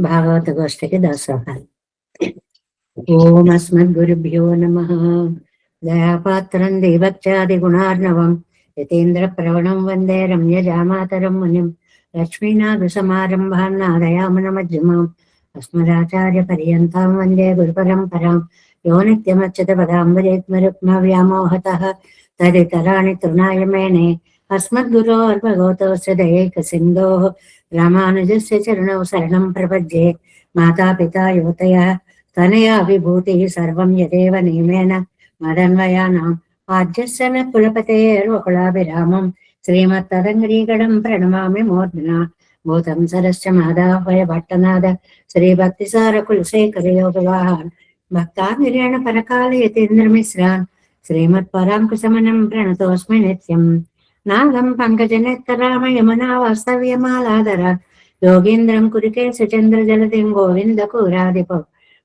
భాగవత గోష్ఠికి దాసోహాలు. ఓం అస్మద్గురుభ్యో నమః. దయాపాత్రం దేవత్యాది గుణార్ణవం యతీంద్ర ప్రవణం వందే రమ్యజామాతరం మునిం లక్ష్మీనాథ సమారంభాన్ నాదయామన మధ్యమాం అస్మదాచార్య పర్యంతాం వందే గురు పరంపరాం యో నిత్యమచ్యుత పదాంబుజేత్మరుక్మ వ్యామోహతః తదితరాణి తృణాయ మేనే అస్మద్గురోర్భగవతోస్య దయైక సింధోః రామానుజస్య చరణౌ శరణం ప్రపద్యే. మాతాపితా యువతయः తనయా విభూతి సర్వం యదేవ నియమేన మదన్వయానాం ఆద్యస్య న కులపతేర్వకులాభిరామం శ్రీమత్తదంగ్రీగడం ప్రణమామి మూర్ధనా. భూతం సరస్య మాదాహ్వయ భట్టనాద శ్రీభక్తిసార కులశేఖర యోగవాహాన్ భక్తాంగిరేణ పరకాల యతీంద్రమిశ్రాన్ శ్రీమత్పరాంకుశమనం ప్రణతోస్మి నిత్యం. నాగం పంకజనేత్తరామ యమునా వాస్తవ్యమాలాధర యోగీంద్రం కురికేశ చంద్ర జలదిం గోవింద కూరాధిప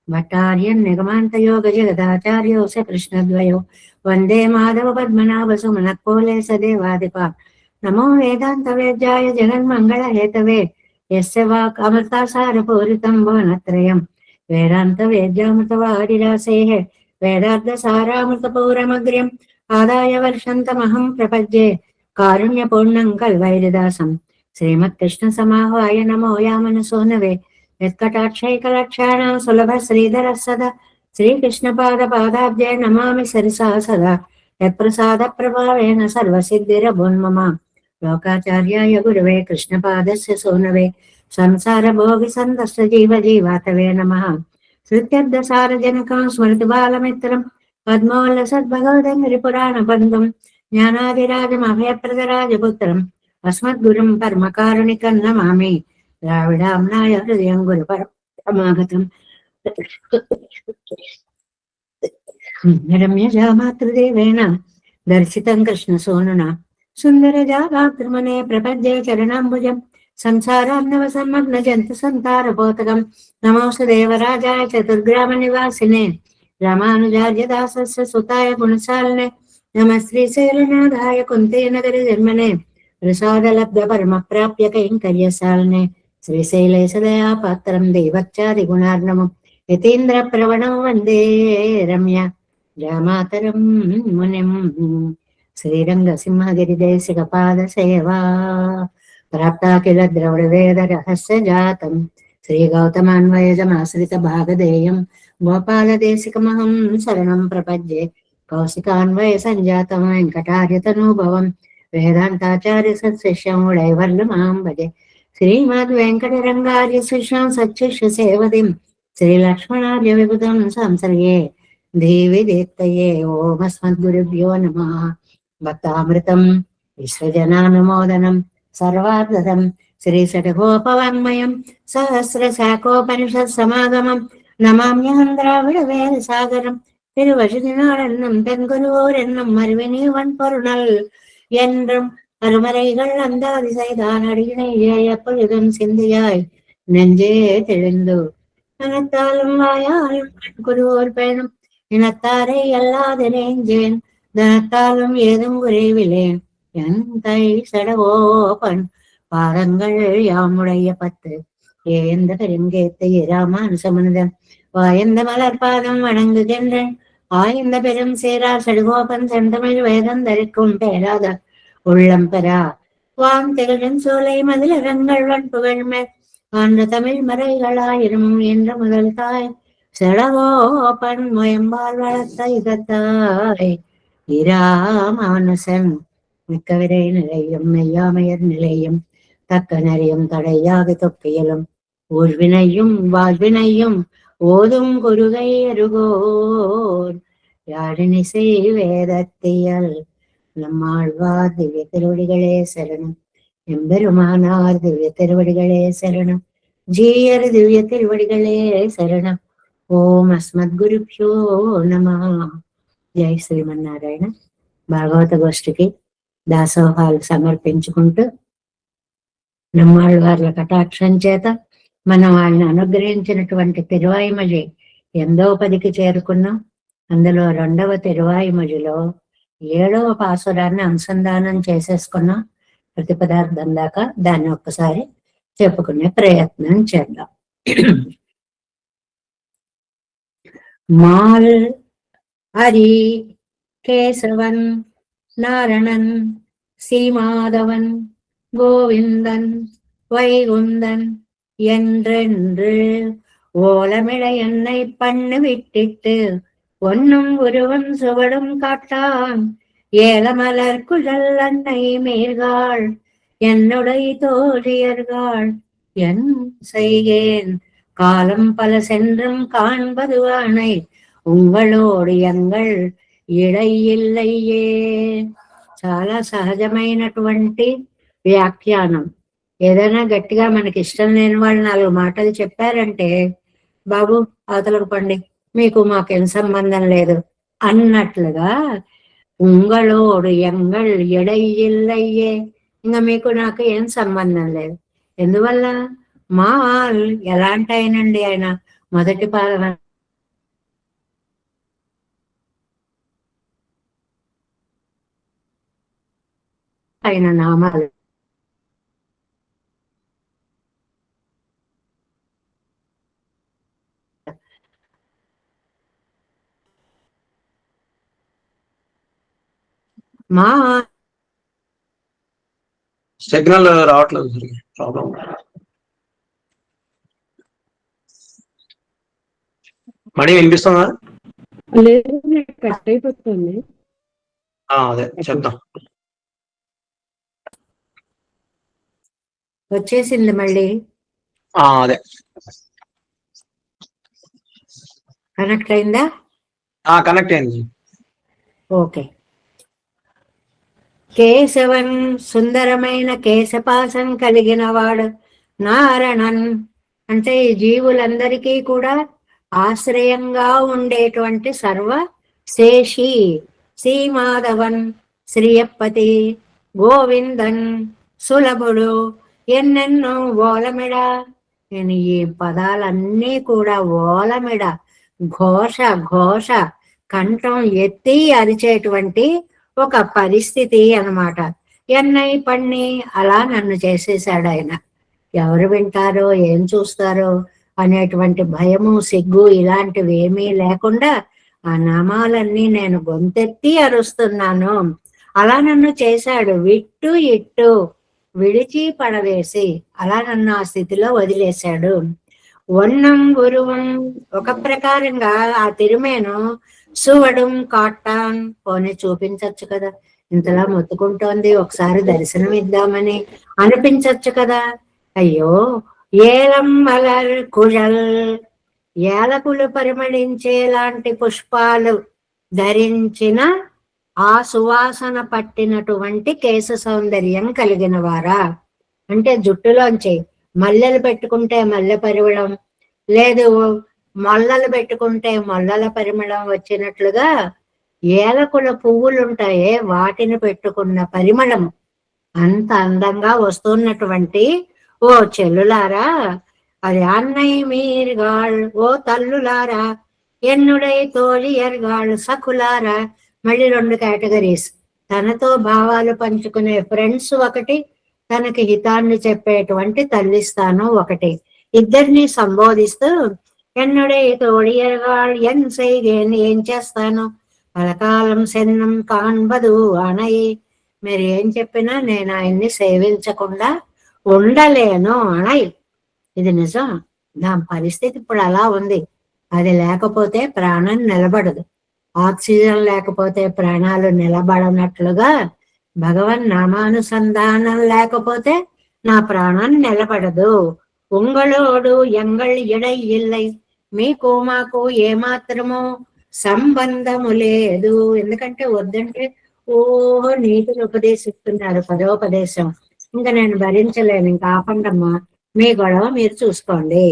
భట్టార్యం నిగమాంతయోగ జగదాచార్యోస కృష్ణద్వయో వందే మాధవ పద్మనాభ సుమనకోలే సదేవాధిప. నమో వేదాంత వేద్యాయ జగన్మంగళ హేతవే యస్య వాక్ అమృతాసార పూరితం భువనత్రయం వేదాంత వేద్యామృత వారిరాసేః వేదార్థ సారామృత పౌరమగ్ర్యం ఆదాయ వర్షంతమహం ప్రపద్యే కారుణ్యపూర్ణం కల్వైరిదాసం. శ్రీమత్కృష్ణ సమాహ్వాయ నమో యామనసోనవే యత్కటాక్షైకలక్షాణం సులభ శ్రీధర సదా శ్రీకృష్ణ పాదాబ్జే నమామి సరిసా సదా యత్ప్రసాద ప్రభావేన సర్వసిద్ధిరభూన్మమ. లోకాచార్యాయ గురవే కృష్ణపాదస్య సోనవే సంసార భోగి సందస్త జీవ జీవాతవే నమః. శృత్యర్థసారజనకం స్మృతి బాలమిత్రం పద్మోల్ల సద్భగవదంగిరి పురాణ బంధం జ్ఞానాదిరాజమభయప్రదరాజపుత్రం అస్మద్గురుం పరమకారుణికం నమామి. ద్రావిడాంనాయ హృదయం గురు పరమాగతం రమ్యజామాతృదేవేన దర్శితం కృష్ణ సోనునా సుందరజాగాత్రమనే ప్రపద్యే చరణాంబుజం సంసారాన్నవ సన్మగ్న జంతు సంతారపోతకం. నమోస్తు దేవరాజాయ చతుర్గ్రామ నివాసినే రామానుజార్య దాసస్య సుతాయ గుణశాలినే నమ శ్రీశైలనాథాయ కుంతే నగరి జన్మనే ప్రసాదలబ్ధ పరమ ప్రాప్య కైంకర్యశాలినే శ్రీశైలేశదయా పాత్రం దేవచ్చాది గుణార్ణవం యతీంద్ర ప్రవణం వందే రమ్య జామాతరం మునిం. శ్రీరంగ సింహగిరి దేశిక పాద సేవా ప్రాప్తాఖిల ద్రవిడ వేద రహస్య జాతం శ్రీ గౌతమాన్వయజమాశ్రిత భాగధేయం గోపాల దేశికమహం శరణం ప్రపద్యే. కౌశికాన్వయ సంజాతం వెంకటార్యతనూభవం వేదాంతాచార్య సత్శిష్యం ఉడైవర్లమాం భజే. శ్రీమద్ వెంకటరంగార్య శిష్యం సచ్చిష్య సేవదిం శ్రీలక్ష్మణార్య విభుతం సంసర్గే దేవి దేత్తయే. ఓమస్మద్గురుభ్యో నమః. భక్తామృతం విశ్వజనానుమోదనం సర్వార్థం శ్రీశటగోపవాङ्మయం సహస్రశాఖోపనిషత్ సమాగమం నమామ్యహం ద్రావిడ వేద సాగరం திருவழுதினாளென்னும் தென்குருவோர் என்னும் மறுவினிவன் பொருணல் என்றும் அருமறைகள் அந்தாதி செய்தான் அடியினை எப்பொழுதும் சிந்தியாய் நெஞ்சே தெளிந்து மனத்தாலும் வாயாலும் குருவோர் பயனும் இனத்தாரை அல்லாது நெஞ்சேன் தனத்தாலும் ஏதும் குறைவிலேன் என் தை சடவோபன் பாதங்கள் யாமுடைய பத்து ஏந்த பெருங்கேத்தை ராமானுசமனிதன் வாயந்த மலர் பாதம் வணங்குகின்றேன் ஆயந்த பெரும் சேரார் சடுகோபன் செந்தமிழ் வேதம் தரிக்கும் பேராத உள்ளம் பெறா வான் திகழும் சோலை மதிலரங்கள் வன் புகழ்மேல் ஆன்ற தமிழ் மறைகளாயிரும் என்ற முதல் தாய் சடகோபன் முயம்பால் வளர்த்த இதத்தாய் இராமானுசன் மிக்க விரை நிலையும் மெய்யாமையர் நிலையும் தக்க நெறியும் தடையாக தொக்கையிலும் ஊர்வினையும் வாழ்வினையும் ஓதும் குருகை அருகோர் யாழினிசை வேதத்தியல் நம்மாழ்வார் திவ்ய திருவடிகளே சரணம். எம்பெருமானார் திவ்ய திருவடிகளே சரணம். ஜீயர் திவ்ய திருவடிகளே சரணம். ఓం అస్మద్గురుభ్యో నమః. జై శ్రీమన్నారాయణ. భాగవత గోష్ఠికి దాసోహాలు సమర్పించుకుంటూ బ్రహ్మాళ్వార్ల కటాక్షం చేత మనం ఆయన అనుగ్రహించినటువంటి తిరువాయిమజి 8వ పదికి చేరుకున్నాం. అందులో 2వ తిరువాయిమజిలో 7వ పాసురాన్ని అనుసంధానం చేసేసుకున్నాం. ప్రతి పదార్థం దాకా దాన్ని ఒక్కసారి చెప్పుకునే ప్రయత్నం చేద్దాం. மால் ஹரி கேசவன் நாரணன் சீமாதவன் கோவிந்தன் வைகுந்தன் என்றென்று ஓலமிழ என்னை பண்ணு விட்டிட்டு ஒன்னும் உருவம் சுவடும் காட்டான் ஏலமலர் குழல் அன்னை மேற்காள் என்னுடைய தோழியர்கள் என் செய்கேன் காலம் பல சென்றும் காண்பது ஆணை உங்களோடு ఎங்கள் ఇడయిల్లయ్యే. చాలా సహజమైనటువంటి వ్యాఖ్యానం. ఏదైనా గట్టిగా మనకి ఇష్టం లేని వాళ్ళు 4 మాటలు చెప్పారంటే బాబు అవతలకు పండి, మీకు మాకేం సంబంధం లేదు అన్నట్లుగా ఉంగళోడు ఎంగళ్ ఎడయిల్లయ్యే, ఇంకా మీకు నాకు ఏం సంబంధం లేదు. ఎందువల్ల మాల్ ఎలాంటి ఆయనండి ఆయన మొదటి పాదం ఆయన నామాలు మా సిగ్నల్ రావట్లేదు, ప్రాబ్లం. మణి వినిపిస్తుందా? లేదు, కట్ అయిపోతుంది. అదే చెప్తాం. వచ్చేసింది మళ్ళీ. అదే కనెక్ట్ అయిందా? కనెక్ట్ అయింది. ఓకే. కేశవన్ సుందరమైన కేశపాసం కలిగిన వాడు నారణన్ అంటే ఈ జీవులందరికీ కూడా ఆశ్రయంగా ఉండేటువంటి సర్వ శేషి శ్రీమాధవన్ శ్రీయప్పతి గోవిందన్ సులభుడు ఎన్నెన్నో ఓలమిడ. నేను ఈ పదాలన్నీ కూడా ఓలమిడ ఘోష ఘోష కంఠం ఎత్తి అరిచేటువంటి ఒక పరిస్థితి అన్నమాట. ఎన్నై పన్ని అలా నన్ను చేసేసాడు ఆయన. ఎవరు వింటారో ఏం చూస్తారో అనేటువంటి భయము సిగ్గు ఇలాంటివి ఏమీ లేకుండా ఆ నామాలన్నీ నేను గొంతెత్తి అరుస్తున్నాను. అలా నన్ను చేశాడు. విట్టు ఇట్టు విడిచి పడవేసి అలా నన్ను ఆ స్థితిలో వదిలేశాడు. వన్నం గురువం ఒక ప్రకారంగా ఆ తిరుమేను సువడం కాటాన్ పోనీ చూపించచ్చు కదా, ఇంతలా మొత్తుకుంటోంది ఒకసారి దర్శనం ఇద్దామని అనిపించచ్చు కదా. అయ్యో ఏలం మలర్ కుజల్ ఏలకులు పరిమళించేలాంటి పుష్పాలు ధరించిన ఆ సువాసన పట్టినటువంటి కేశ సౌందర్యం కలిగిన వారా, అంటే జుట్టులోంచి మల్లెలు పెట్టుకుంటే మల్లె పరిమళం లేదు, మొల్లలు పెట్టుకుంటే మొల్లల పరిమళం వచ్చినట్లుగా ఏలకుల పువ్వులుంటాయే వాటిని పెట్టుకున్న పరిమళం అంత అందంగా వస్తున్నటువంటి ఓ చెల్లులారా, అది అన్నయ్య మీరుగాళ్ ఓ తల్లులారా, ఎన్నుడై తోழிయర్గాళ్ సఖులారా. మళ్ళీ 2 కేటగిరీస్. తనతో భావాలు పంచుకునే ఫ్రెండ్స్ ఒకటి, తనకి హితాన్ని చెప్పేటువంటి తల్లిస్తాను ఒకటి. ఇద్దరిని సంబోధిస్తూ ఎన్నుడే తోడియర్గాళ్ ఎన్ సైగేన్ ఏం చేస్తాను పలకాలం సెన్నం కాన్బదు అనయి. మీరు ఏం చెప్పినా నేను ఆయన్ని సేవించకుండా ఉండలేను అనయ్. ఇది నిజం. నా పరిస్థితి ఇప్పుడు అలా ఉంది. అది లేకపోతే ప్రాణం నిలబడదు. ఆక్సిజన్ లేకపోతే ప్రాణాలు నిలబడనట్లుగా భగవన్ నామానుసంధానం లేకపోతే నా ప్రాణం నిలబడదు. ఉంగళోడు ఎంగళ్ ఎడై ఇల్లై, మీకు మాకు ఏమాత్రము సంబంధము లేదు. ఎందుకంటే వద్దంటే ఓహో నీతులు ఉపదేశిస్తున్నారు, పదోపదేశం. ఇంకా నేను భరించలేను, ఇంకా ఆపండమ్మా, మీ గొడవ మీరు చూసుకోండి.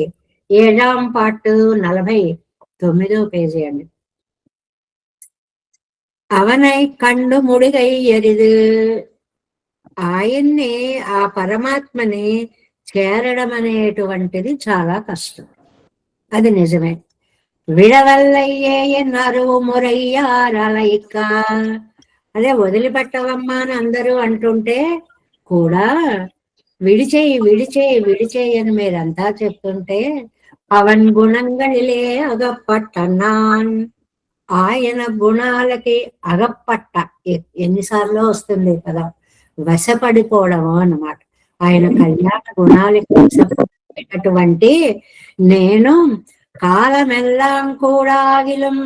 7వ పార్ట్ 49వ పేజీ అండి. అవనై కండు ముడిగై ఎరిదు, ఆయన్ని ఆ పరమాత్మని చేరడం అనేటువంటిది చాలా కష్టం. అది నిజమే. విడవల్లయ్యే ఎన్నరువు మురయ్యారలైక, అదే వదిలిపెట్టవమ్మా అని అందరూ అంటుంటే కూడా విడిచేయి విడిచేయి విడిచేయి అని మీరంతా చెప్తుంటే అవన్ గుణంగళిలే అగపట్ట నాన్. ఆయన గుణాలకి అగపట్ట ఎన్నిసార్లు వస్తుంది కదా, వశపడిపోవడము అన్నమాట. ఆయన కళ్యాణ గుణాలకి వశపడినటువంటి నేను కాలమెల్లాం కూడా ఆగిలం,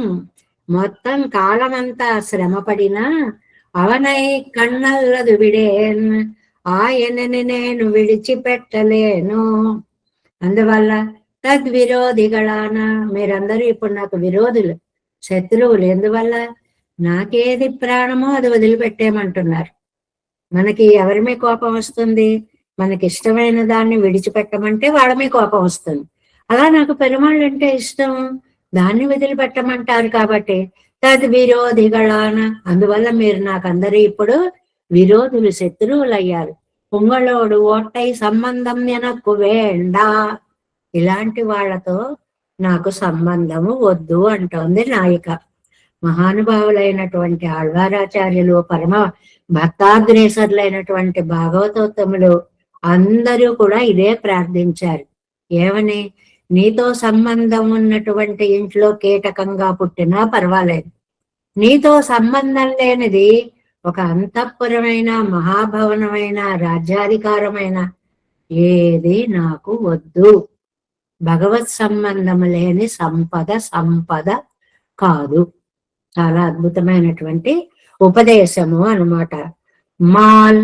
మొత్తం కాలమంతా శ్రమపడినా అవనై కన్నల్లదు విడేన్, ఆయనని నేను విడిచిపెట్టలేను. అందువల్ల తద్విరోధిగళాన, మీరందరూ ఇప్పుడు నాకు విరోధులు, శత్రువులు. ఎందువల్ల? నాకేది ప్రాణమో అది వదిలిపెట్టేయమంటున్నారు. మనకి ఎవరి మీద కోపం వస్తుంది? మనకి ఇష్టమైన దాన్ని విడిచిపెట్టమంటే వాళ్ళ మీద కోపం వస్తుంది. అలా నాకు పెరుమాళ్ళు అంటే ఇష్టం, దాన్ని వదిలిపెట్టమంటారు. కాబట్టి తద్విరోధిగళాన, అందువల్ల మీరు నాకందరూ ఇప్పుడు విరోధులు, శత్రువులు అయ్యారు. పొంగళోడు ఓట్టై సంబంధం ఎనక్కు వేండా, ఇలాంటి వాళ్ళతో నాకు సంబంధము వద్దు అంటోంది నాయిక. మహానుభావులైనటువంటి ఆళ్వారాచార్యులు, పరమ భక్తాగ్రేసరులైనటువంటి భాగవతోత్తములు అందరూ కూడా ఇదే ప్రార్థించారు. ఏమని? నీతో సంబంధం ఉన్నటువంటి ఇంట్లో కీటకంగా పుట్టినా పర్వాలేదు, నీతో సంబంధం లేనిది ఒక అంతఃపురమైన, మహాభవనమైన, రాజ్యాధికారమైన ఏది నాకు వద్దు. భగవత్ సంబంధం లేని సంపద సంపద కాదు. చాలా అద్భుతమైనటువంటి ఉపదేశము అన్నమాట. మాల్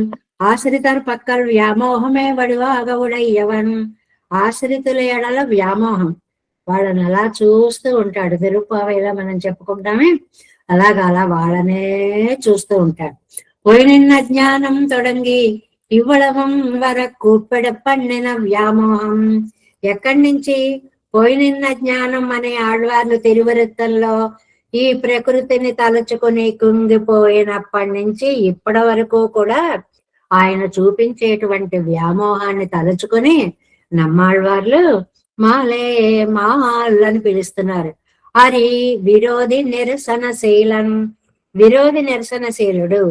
ఆశ్రితర్ పక్కల్ వ్యామోహమే వడివాగవుడయ్యవన్. ఆశ్రితుల ఎడల వ్యామోహం, వాళ్ళని అలా చూస్తూ ఉంటాడు. తిరుపావైలా మనం చెప్పుకుంటామే, అలాగా అలా వాళ్ళనే చూస్తూ ఉంటాడు. పోయిన జ్ఞానం తొడంగి ఇవ్వడం వరకు పెడపండిన వ్యామోహం. ఎక్కడి నుంచి? పోయిన జ్ఞానం అనే ఆళ్వార్లు తిరువృత్తంలో ఈ ప్రకృతిని తలుచుకుని కుంగిపోయినప్పటి నుంచి ఇప్పటి వరకు కూడా ఆయన చూపించేటువంటి వ్యామోహాన్ని తలుచుకుని నమ్మాళ్వార్లు మాలే మాల్ అని పిలుస్తున్నారు. హరి విరోధి నిరసనశీలన్, విరోధి నిరసనశీలుడు.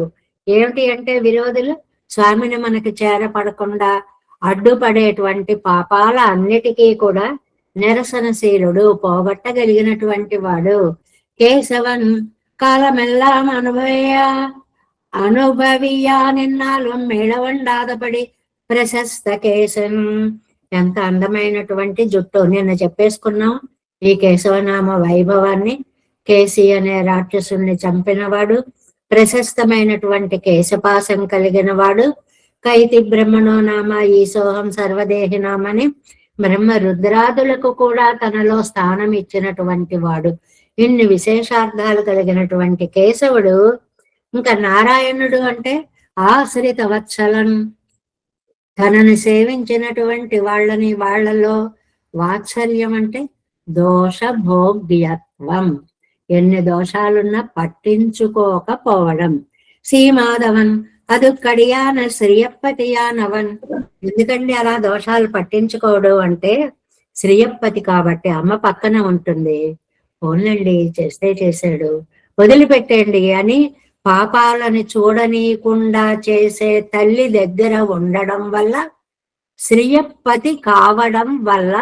ఏమిటి అంటే విరోధులు స్వామిని మనకి చేరపడకుండా అడ్డుపడేటువంటి పాపాల అన్నిటికీ కూడా నిరసనశీలుడు, పోగొట్టగలిగినటువంటి వాడు. కేశవన్ కాలమెల్లాం అనుభవియా నిన్నాళ్ళు మేడవండాదపడి ప్రశస్త కేశన్. ఎంత అందమైనటువంటి జుట్టు! నిన్న చెప్పేసుకున్నాం ఈ కేశవనామ వైభవాన్ని. కేసి అనే రాక్షసుల్ని చంపినవాడు, ప్రశస్తమైనటువంటి కేశపాసం కలిగిన వాడు. కైతి బ్రహ్మణో నామ ఈశోహం సర్వదేహినామని బ్రహ్మ రుద్రాదులకు కూడా తనలో స్థానం ఇచ్చినటువంటి వాడు. ఇన్ని విశేషార్థాలు కలిగినటువంటి కేశవుడు. ఇంకా నారాయణుడు అంటే ఆశ్రిత వత్సలన్, తనని సేవించినటువంటి వాళ్ళని, వాళ్లలో వాత్సల్యం అంటే దోష భోగ్యత్వం, ఎన్ని దోషాలున్నా పట్టించుకోకపోవడం. శ్రీమాధవన్ అది కడియాన శ్రీయప్పతియానవన్. ఎందుకండి అలా దోషాలు పట్టించుకోవడం అంటే? శ్రీయప్పతి కాబట్టి, అమ్మ పక్కన ఉంటుంది. పోన్లండి, చేస్తే చేశాడు, వదిలిపెట్టండి అని పాపాలని చూడనీయకుండా చేసే తల్లి దగ్గర ఉండడం వల్ల, శ్రీయప్పతి కావడం వల్ల,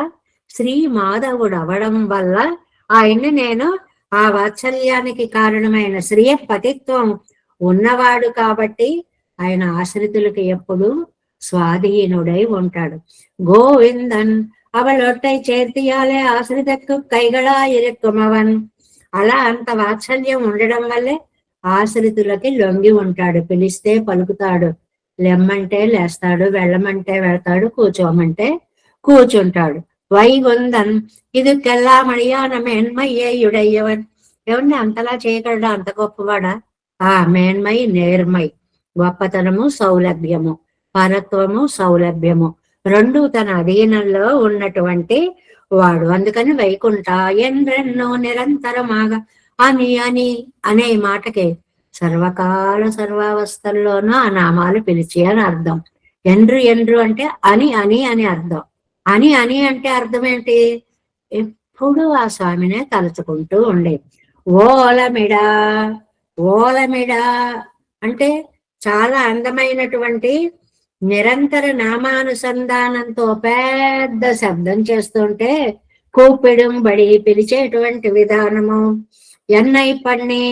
శ్రీ మాధవుడు అవడం వల్ల ఆయన్ని నేను ఆ వాత్సల్యానికి కారణమైన శ్రీయపతిత్వం ఉన్నవాడు కాబట్టి ఆయన ఆశ్రితులకి ఎప్పుడు స్వాధీనుడై ఉంటాడు. గోవిందన్ అవళొట్టై చేర్తియాలే ఆశ్రితకు కైగళా ఇరుక్కుమవన్. అలా అంత వాత్సల్యం ఉండడం వల్లే ఆశ్రితులకి లొంగి ఉంటాడు. పిలిస్తే పలుకుతాడు, లెమ్మంటే లేస్తాడు, వెళ్ళమంటే వెళ్తాడు, కూర్చోమంటే కూర్చుంటాడు. వైగుందన్ ఇది కెల్లా మడియాన మేన్మయ్యుడయ్యవన్. ఏమండి అంతలా చేయగలడా? అంత గొప్పవాడా? ఆ మేన్మై నేర్మై, గొప్పతనము సౌలభ్యము, పరత్వము సౌలభ్యము రెండు తన అధీనంలో ఉన్నటువంటి వాడు. అందుకని వైకుంఠ ఎండ్రెన్నో నిరంతరమాగా అని అని అనే మాటకి సర్వకాల సర్వావస్థల్లోనూ ఆ నామాలు పిలిచి అని అర్థం. ఎండ్రు ఎండ్రు అంటే అని అని అని అర్థం. అని అని అంటే అర్థం ఏంటి? ఎప్పుడు ఆ స్వామినే తలుచుకుంటూ ఉండేది. ఓలమిడా, ఓలమిడా అంటే చాలా అందమైనటువంటి నిరంతర నామానుసంధానంతో పెద్ద శబ్దం చేస్తుంటే కూపిడం బడి పిలిచేటువంటి విధానము ఎన్నై పన్ని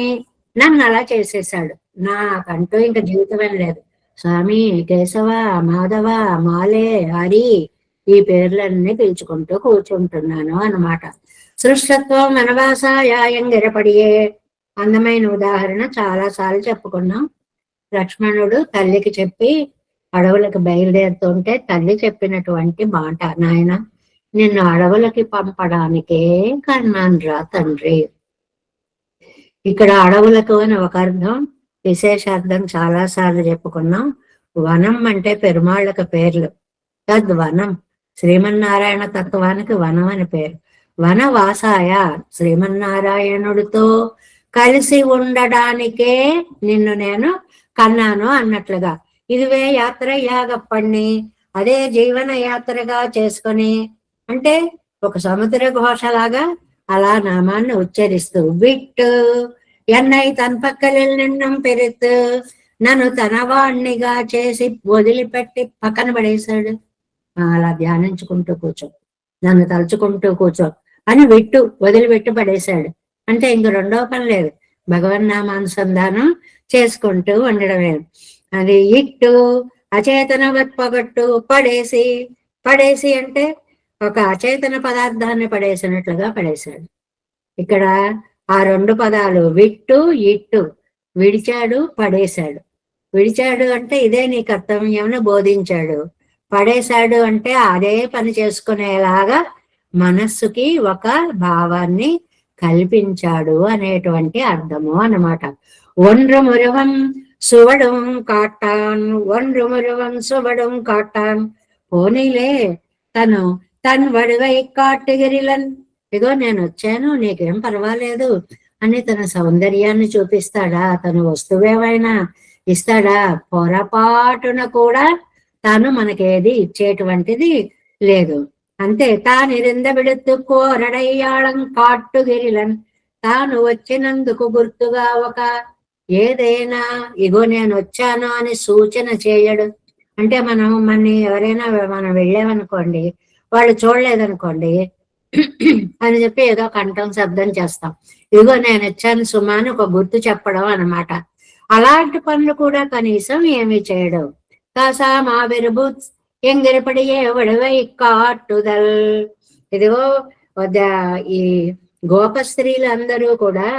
నన్ను అలా చేసేసాడు. నాకంటూ ఇంకా జీవితమేం లేదు. స్వామి, కేశవ, మాధవ, మాలే, హరి ఈ పేర్లన్నీ పిలుచుకుంటూ కూర్చుంటున్నాను అన్నమాట. సృష్టత్వం వనవాసాయంగిరపడియే అందమైన ఉదాహరణ చాలా సార్లు చెప్పుకున్నాం. లక్ష్మణుడు తల్లికి చెప్పి అడవులకు బయలుదేరుతుంటే తల్లి చెప్పినటువంటి మాట, నాయన నిన్ను అడవులకి పంపడానికే కన్నాను రా తండ్రి. ఇక్కడ అడవులకు అని ఒక అర్థం, విశేషార్థం చాలా సార్లు చెప్పుకున్నాం. వనం అంటే పెరుమాళ్ళకి పేర్లు. తద్వనం శ్రీమన్నారాయణ తత్వానికి వనం అని పేరు. వనవాసాయ శ్రీమన్నారాయణుడితో కలిసి ఉండడానికే నిన్ను నేను కన్నాను అన్నట్లుగా. ఇదివే యాత్ర యాగప్పణ్ణి అదే జీవన యాత్రగా చేసుకొని, అంటే ఒక సముద్ర ఘోషలాగా అలా నామాన్ని ఉచ్చరిస్తూ విట్టు ఎన్నై తన పక్కలిల్ నిన్నం పెరుతు నన్ను తనవాణ్ణిగా చేసి వదిలిపెట్టి పక్కన పడేశాడు. అలా ధ్యానించుకుంటూ కూర్చో, నన్ను తలుచుకుంటూ కూర్చో అని విట్టు వదిలిపెట్టి పడేశాడు. అంటే ఇంక రెండవ పని లేదు, భగవన్నామానుసంధానం చేసుకుంటూ ఉండడమే. అది ఇట్టు అచేతన పొగట్టు పడేసి, పడేసి అంటే ఒక అచేతన పదార్థాన్ని పడేసినట్లుగా పడేశాడు. ఇక్కడ ఆ రెండు పదాలు విట్టు ఇట్టు, విడిచాడు పడేశాడు. విడిచాడు అంటే ఇదే నీ కర్తవ్యం బోధించాడు. పడేశాడు అంటే అదే పని చేసుకునేలాగా మనస్సుకి ఒక భావాన్ని కల్పించాడు అనేటువంటి అర్థము అన్నమాట. ఒండ్రు మురువం సువడం కాటాన్, ఒండ్రు మురువం సువడం కాటాన్, పోనీలే తను తన్ వడివై కాటుగిరిలన్, ఇగో నేను వచ్చాను నీకేం పర్వాలేదు అని తన సౌందర్యాన్ని చూపిస్తాడా? తను వస్తువేమైనా ఇస్తాడా? పొరపాటున కూడా తాను మనకేది ఇచ్చేటువంటిది లేదు. అంతే, తానిరింద విడుతు కోరడయ్యాళం కాట్టుగిరిలన్, తాను వచ్చినందుకు గుర్తుగా ఒక ఏదైనా ఇగో నేను వచ్చాను అని సూచన చేయడు. అంటే మన ఎవరైనా మనం వెళ్ళామనుకోండి, వాళ్ళు చూడలేదనుకోండి అని చెప్పి ఏదో కంఠం శబ్దం చేస్తాం. ఇదిగో నేను వచ్చాను సుమా అని ఒక గుర్తు చెప్పడం అన్నమాట. అలాంటి పనులు కూడా కనీసం ఏమీ చేయడం. కాసా మా వెరుబు ఎంగిరిపడియే వడివై కాట్టుదల్, ఇదిగో ఈ గోప స్త్రీలు అందరూ కూడా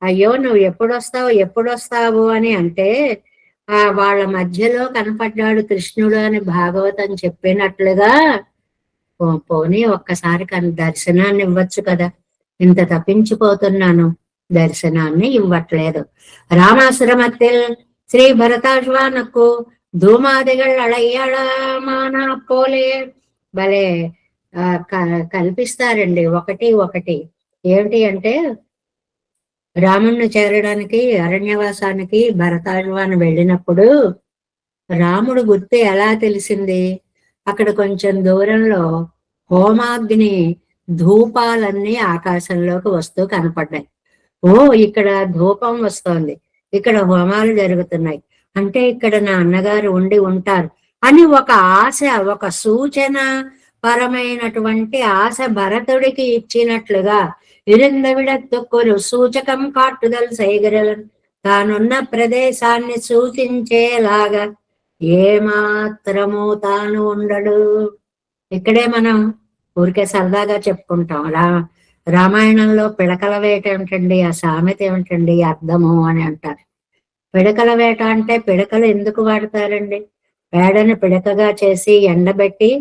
అయ్యో నువ్వు ఎప్పుడొస్తావు అని అంటే వాళ్ళ మధ్యలో కనపడ్డాడు కృష్ణుడు అని భాగవతం చెప్పినట్లుగా పోనీ ఒక్కసారి దర్శనాన్ని ఇవ్వచ్చు కదా, ఇంత తప్పించిపోతున్నాను దర్శనాన్ని ఇవ్వట్లేదు. రామాశ్రమத்தில் శ్రీ భరతాశ్వానకు ధూమాదిగళ్ అళయ్యళమానా పోలే భలే కల్పిస్తారండి. ఒకటి ఏమిటి అంటే, రాముణ్ణి చేరడానికి అరణ్యవాసానికి భరతాశ్వాన వెళ్ళినప్పుడు రాముడు గుర్తు ఎలా తెలిసింది? అక్కడ కొంచెం దూరంలో హోమాగ్ని ధూపాలన్నీ ఆకాశంలోకి వస్తూ కనపడ్డాయి. ఓ ఇక్కడ ధూపం వస్తోంది, ఇక్కడ హోమాలు జరుగుతున్నాయి, అంటే ఇక్కడ నా అన్నగారు ఉండి ఉంటారు అని ఒక ఆశ, ఒక సూచన పరమైనటువంటి ఆశ భరతుడికి ఇచ్చినట్లుగా ఇరిందవిడత్తుకులు సూచకం కాట్టుదల్ సైగరలను, తానున్న ప్రదేశాన్ని సూచించేలాగా ఏమాత్రము తాను ఉండడు. ఇక్కడే మనం ఊరికే సరదాగా చెప్పుకుంటాం, రామాయణంలో పిడకల వేట ఏమిటండి, ఆ సామెత ఏమిటండి అర్థము అని అంటారు. పిడకల వేట అంటే పిడకలు ఎందుకు వాడతారండి? పేడని పిడకగా చేసి ఎండబెట్టి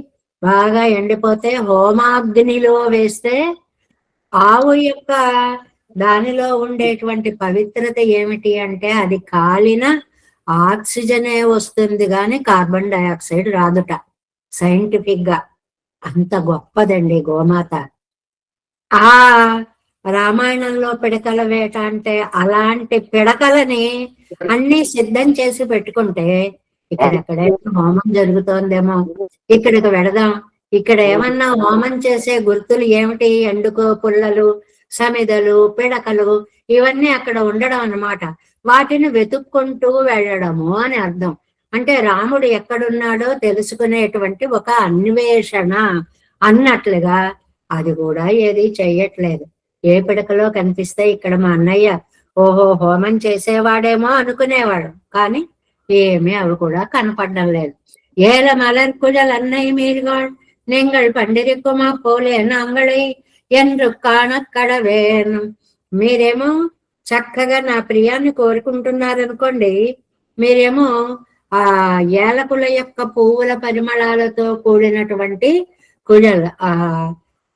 బాగా ఎండిపోతే హోమాగ్నిలో వేస్తే ఆవు యొక్క దానిలో ఉండేటువంటి పవిత్రత ఏమిటి అంటే అది కాలిన ఆక్సిజనే వస్తుంది కానీ కార్బన్ డైఆక్సైడ్ రాదుట. సైంటిఫిక్ గా అంత గొప్పదండి గోమాత. ఆ రామాయణంలో పిడకల వేట అంటే అలాంటి పిడకలని అన్ని సిద్ధం చేసి పెట్టుకుంటే ఇక్కడ ఎక్కడైనా హోమం జరుగుతోందేమో, ఇక్కడికి వెడదాం, ఇక్కడ ఏమన్నా హోమం చేసే గుర్తులు ఏమిటి, ఎండుకో పుల్లలు, సమిదలు, పిడకలు ఇవన్నీ అక్కడ ఉండడం అన్నమాట. వాటిని వెతుక్కుంటూ వెళ్ళడము అని అర్థం. అంటే రాముడు ఎక్కడున్నాడో తెలుసుకునేటువంటి ఒక అన్వేషణ అన్నట్లుగా అది కూడా ఏది చెయ్యట్లేదు. ఏ పిడకలో కనిపిస్తే ఇక్కడ మా అన్నయ్య ఓహో హోమం చేసేవాడేమో అనుకునేవాడు, కానీ ఏమీ అవి కూడా కనపడడం లేదు. ఏల మలర్ కుజల్ అన్నయ్య మీరుగోள் நீங்கள் పండిరిక్కుమా పోలే నాంగళి ఎందు కానక్కడవేను. మీరేమో చక్కగా నా ప్రియాన్ని కోరుకుంటున్నారనుకోండి, మీరేమో ఆ ఏలకుల యొక్క పువ్వుల పరిమళాలతో కూడినటువంటి కుజల్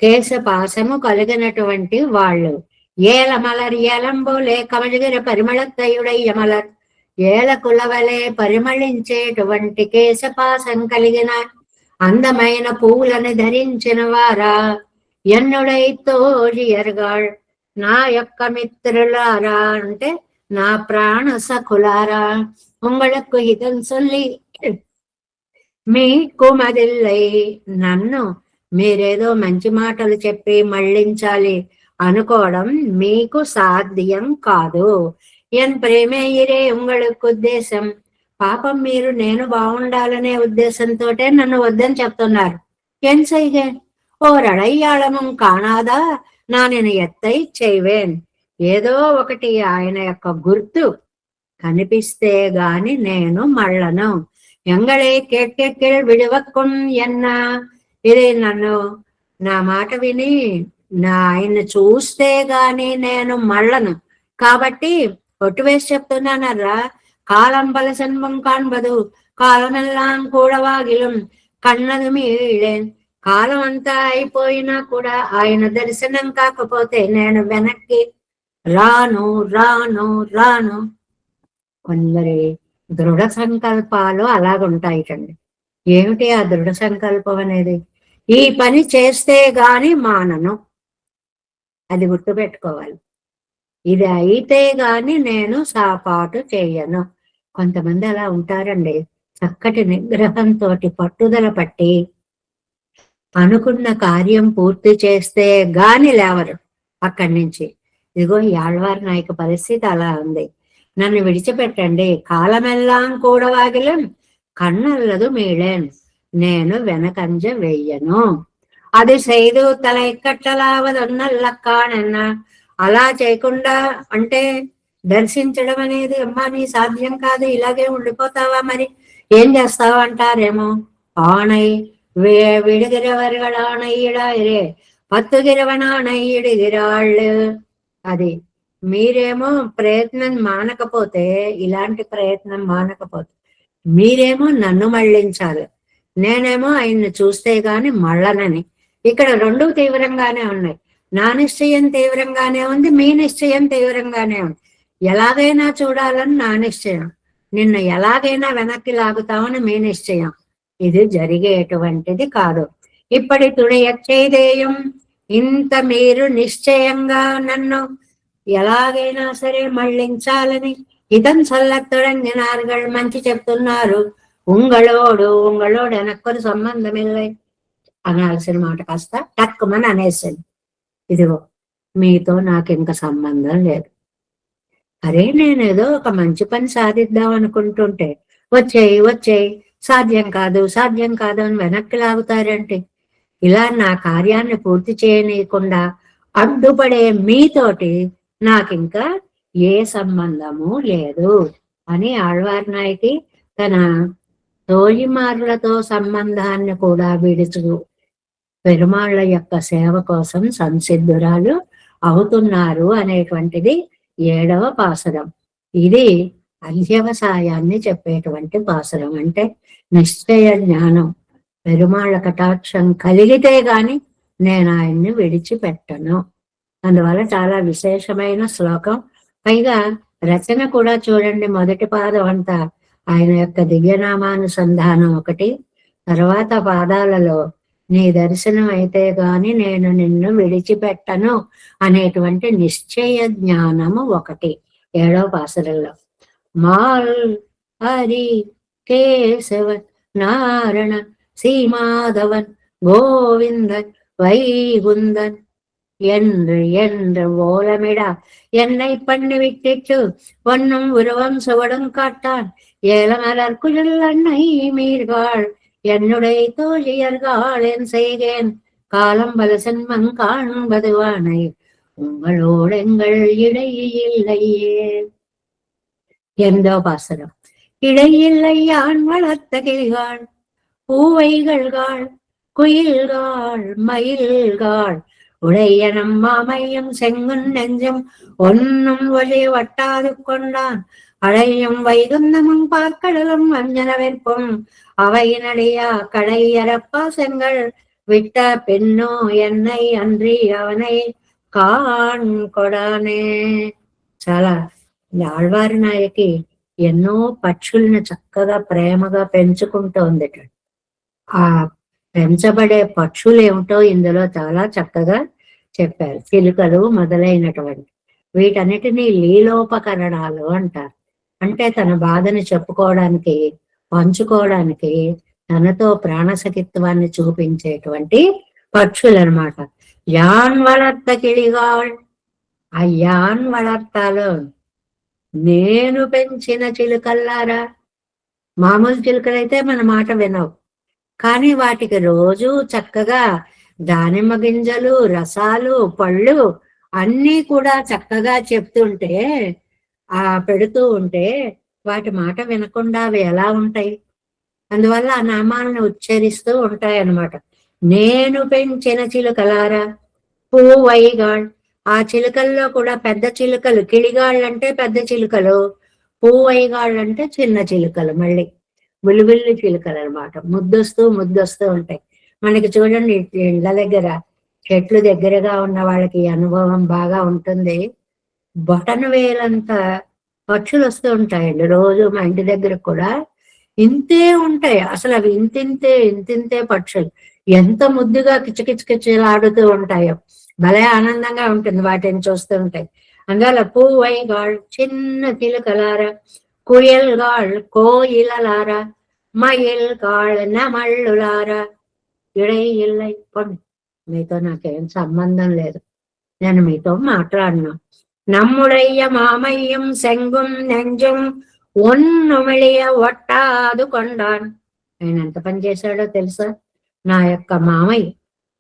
కేశపాసము కలిగినటువంటి వాళ్ళు. ఏల మలర్ ఏలంబోలే కమజగిర పరిమళత్తయుడయ్య మలర్. ఏల కులవలే పరిమళించేటువంటి కేశపాసం కలిగిన అందమైన పువ్వులను ధరించిన వారా, ఎన్నుడై తోజియర్గాళ్ నా యొక్క మిత్రులారా అంటే నా ప్రాణ సఖులారా, உங்களுக்கு హితం సొల్లి మీకు మదిల్లై నన్ను మీరేదో మంచి మాటలు చెప్పి మళ్ళించాలి అనుకోవడం మీకు సాధ్యం కాదు. ఎన్ ప్రేమే ఇరే உங்களுக்கு ఉద్దేశం. పాపం మీరు నేను బాగుండాలనే ఉద్దేశంతో నన్ను వద్దని చెప్తున్నారు. ఎన్ సైగేన్ ఓరడయ్యాళమం కానాదా నేను ఎత్తై చేయవేన్. ఏదో ఒకటి ఆయన యొక్క గుర్తు కనిపిస్తే గాని నేను మళ్ళను. ఎంగళే కేట్కెక్కిల్ విడివక్కుం ఎన్న. ఇది నన్ను నా మాట విని ఆయన్ని చూస్తే గాని నేను మళ్ళను. కాబట్టి ఒట్టు వేసి చెప్తున్నానర్రా, కాలం బలసన్మం కాన్బదు కాలమెల్లాం కూడవాగిలం కన్నదు మీళేన్. కాలం అంతా అయిపోయినా కూడా ఆయన దర్శనం కాకపోతే నేను వెనక్కి రాను రాను రాను. కొందరి దృఢ సంకల్పాలు అలాగుంటాయిటండి. ఏమిటి ఆ దృఢ సంకల్పం అనేది? ఈ పని చేస్తే గాని మానను, అది గుర్తుపెట్టుకోవాలి. ఇది అయితే గాని నేను సాపాటు చేయను. కొంతమంది అలా ఉంటారండి, చక్కటి నిగ్రహంతో పట్టుదల పట్టి అనుకున్న కార్యం పూర్తి చేస్తే గాని లేవరు అక్కడి నుంచి. ఇదిగో యాళ్వార్ నాయక పరిస్థితి అలా ఉంది. నన్ను విడిచిపెట్టండి, కాలమెల్లాం కూడవాగిలం కన్నల్లదు మీళేన్. నేను వెనకంజ వెయ్యను. అది సైదు తల ఎక్కట్టలావదొన్నల్లక్కానన్న. అలా చేయకుండా అంటే దర్శించడం అనేది అమ్మా నీ సాధ్యం కాదు, ఇలాగే ఉండిపోతావా, మరి ఏం చేస్తావు అంటారేమో. ఆణై విడిగిరవర్గడాణయ్యడాయిరే పత్తుగిరవనాణయ్యడిగిరాళ్ళు. అది మీరేమో ప్రయత్నం మానకపోతే, ఇలాంటి ప్రయత్నం మానకపోతే మీరేమో నన్ను మళ్ళించాలి, నేనేమో ఆయన్ని చూస్తే గాని మళ్ళనని. ఇక్కడ రెండు తీవ్రంగానే ఉన్నాయి. నా నిశ్చయం తీవ్రంగానే ఉంది, మీ నిశ్చయం తీవ్రంగానే ఉంది. ఎలాగైనా చూడాలని నా నిశ్చయం, నిన్ను ఎలాగైనా వెనక్కి లాగుతామని మీ నిశ్చయం. ఇది జరిగేటువంటిది కాదు. ఇప్పటి తుణయచ్చేదేయం. ఇంత మీరు నిశ్చయంగా నన్ను ఎలాగైనా సరే మళ్ళించాలని ఇతన్ సల్లత్తొడంగినారుగల్ మంచి చెప్తున్నారు. ఉంగళోడు ఎనక్కొరు సంబంధమిల్లై అనాల్సిన మాట కాస్త టక్కుమని అనేసింది. ఇదిగో మీతో నాకు ఇంకా సంబంధం లేదు. అరే నేనేదో ఒక మంచి పని సాధిద్దాం అనుకుంటుంటే వచ్చేయి సాధ్యం కాదు అని వెనక్కి లాగుతారంటే, ఇలా నా కార్యాన్ని పూర్తి చేయనీయకుండా అడ్డుపడే మీతోటి నాకింకా ఏ సంబంధము లేదు అని ఆళ్వార్ నాయకి తన తోయిమారులతో సంబంధాన్ని కూడా విడుచు పెరుమాళ్ళ యొక్క సేవ కోసం సంసిద్ధురాలు అవుతున్నారు అనేటువంటిది 7వ పాసురం. ఇది అధ్యవసాయాన్ని చెప్పేటువంటి పాసురం. అంటే నిశ్చయ జ్ఞానం, పెరుమాళ్ళ కటాక్షం కలిగితే గాని నేను ఆయన్ని విడిచిపెట్టను. అందువల్ల చాలా విశేషమైన శ్లోకం. పైగా రచన కూడా చూడండి, మొదటి పాదం అంతా ఆయన యొక్క దివ్యనామానుసంధానం ఒకటి, తర్వాత పాదాలలో నీ దర్శనం అయితే గాని నేను నిన్ను విడిచిపెట్టను అనేటువంటి నిశ్చయ జ్ఞానము ఒకటి 7వ పాసురంలో. మాల్ హరి కేశవ నారాయణ శ్రీమాధవన్ గోవిందన్ వైగుందన్ என்று ஓலமிடா என்னை பண்ணி விட்டிட்டு ஒன்னும் உருவம் சுவடும் காட்டான் ஏலமலர் குழல் அன்னை மீர்காள் என்னுடைய தோழியர்கள் என் செய்கேன் காலம் வலசன்மன் காண்பதுவானை உங்களோடு எங்கள் இடையே இல்லையே. எந்தோ பாசனம். இடையில்லை யான் வளர்த்த கிளிகாள் பூவைகள்காள் குயில்காள் மயில்காள் உடையனம் மாமையும் செங்குன் நெஞ்சம் ஒன்னும் ஒளி வட்டாது கொண்டான் அழையும் வைகுந்தமும் பார்க்கடலும் அஞ்சன வெற்பும் அவையினடியா கடையறப்பா செங்கல் விட்ட பெண்ணோ என்னை அன்றி அவனை కాన్ కొడానే. చాలా ఆళ్వారి నాయకి ఎన్నో పక్షుల్ని చక్కగా ప్రేమగా పెంచుకుంటోంది. ఆ పెంచబడే పక్షులు ఏమిటో ఇందులో చాలా చక్కగా చెప్పారు. చిలుకలు మొదలైనటువంటి వీటన్నిటినీ లీలోపకరణాలు అంటారు. అంటే తన బాధని చెప్పుకోవడానికి, పంచుకోవడానికి, తనతో ప్రాణసఖిత్వాన్ని చూపించేటువంటి పక్షులు అనమాట. యాన్ వళర్త కిళిగాళ్. ఆ యాన్ వళర్తాలో నేను పెంచిన చిలుకల్లారా. మామూలు చిలుకలైతే మన మాట వినవు, కానీ వాటికి రోజు చక్కగా దానిమ్మ గింజలు, రసాలు, పళ్ళు అన్నీ కూడా చక్కగా చెప్తుంటే, పెడుతూ ఉంటే వాటి మాట వినకుండా అవి ఎలా ఉంటాయి? అందువల్ల ఆ నామాలను ఉచ్చరిస్తూ ఉంటాయి అన్నమాట. నేను పెంచిన చిలుకలారా పూవైగాళ్. ఆ చిలుకల్లో కూడా పెద్ద చిలుకలు, కిళిగాళ్ళు అంటే పెద్ద చిలుకలు, పూవైగాళ్ళు అంటే చిన్న చిలుకలు, మళ్ళీ బుల్లిబుల్లి చిలుకలు అనమాట. ముద్దొస్తూ ఉంటాయి. మనకి చూడండి ఇళ్ళ దగ్గర చెట్లు దగ్గరగా ఉన్న వాళ్ళకి అనుభవం బాగా ఉంటుంది. బొటన వేలంత పక్షులు వస్తూ ఉంటాయండి రోజు మా ఇంటి దగ్గర కూడా. ఇంతే ఉంటాయి అసలు, అవి ఇంతింతే పక్షులు. ఎంత ముద్దుగా కిచకిచలాడుతూ ఉంటాయో, భలే ఆనందంగా ఉంటుంది వాటిని చూస్తూ ఉంటాయి. అందువల్ల పూవైగాళ్ చిన్న చిలుకలారా, కుయల్గాళ్ కోయిలలారా, మయిల్గాళ్ నమళ్ళులారా. ఇడై ఇల్లై పొండి, మీతో నాకేం సంబంధం లేదు, నేను మీతో మాట్లాడను. நம்முடைய மாமையும் செங்கும் நெஞ்சும் ఒన్నుమిళియ ఒట్టాదు కొండాన్. ఆయన ఎంత పని చేశాడో తెలుసా? నా యొక్క మామయ్య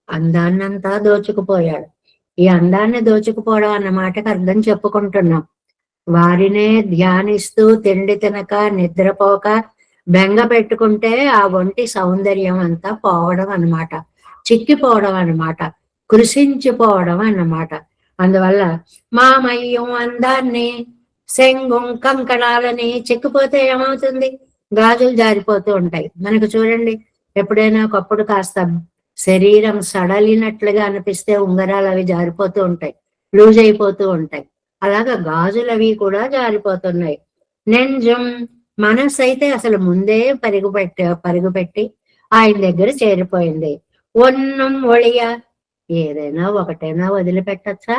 అందాన్నంతా దోచుకుపోయాడు. ఈ అందాన్ని దోచుకుపోవడం అన్న మాటకు అర్థం చెప్పుకుంటున్నాం. వారినే ధ్యానిస్తూ తిండి తినక నిద్రపోక బెంగ పెట్టుకుంటే ఆ ఒంటి సౌందర్యం అంతా పోవడం అన్నమాట, చిక్కిపోవడం అన్నమాట, కృషించిపోవడం అన్నమాట. అందువల్ల మామయ్యం అందాన్ని, శంగుం కంకణాలని చెక్కిపోతే ఏమవుతుంది? గాజులు జారిపోతూ ఉంటాయి. మనకు చూడండి, ఎప్పుడైనా ఒకప్పుడు కాస్త శరీరం సడలినట్లుగా అనిపిస్తే ఉంగరాలు అవి జారిపోతూ ఉంటాయి, లూజ్ అయిపోతూ ఉంటాయి. అలాగా గాజులు అవి కూడా జారిపోతున్నాయి. నెంజం మనస్సు అయితే అసలు ముందే పరుగుపెట్టి ఆయన దగ్గర చేరిపోయింది. ఒన్నం ఒళియ ఏదైనా ఒకటైనా వదిలిపెట్టచ్చా?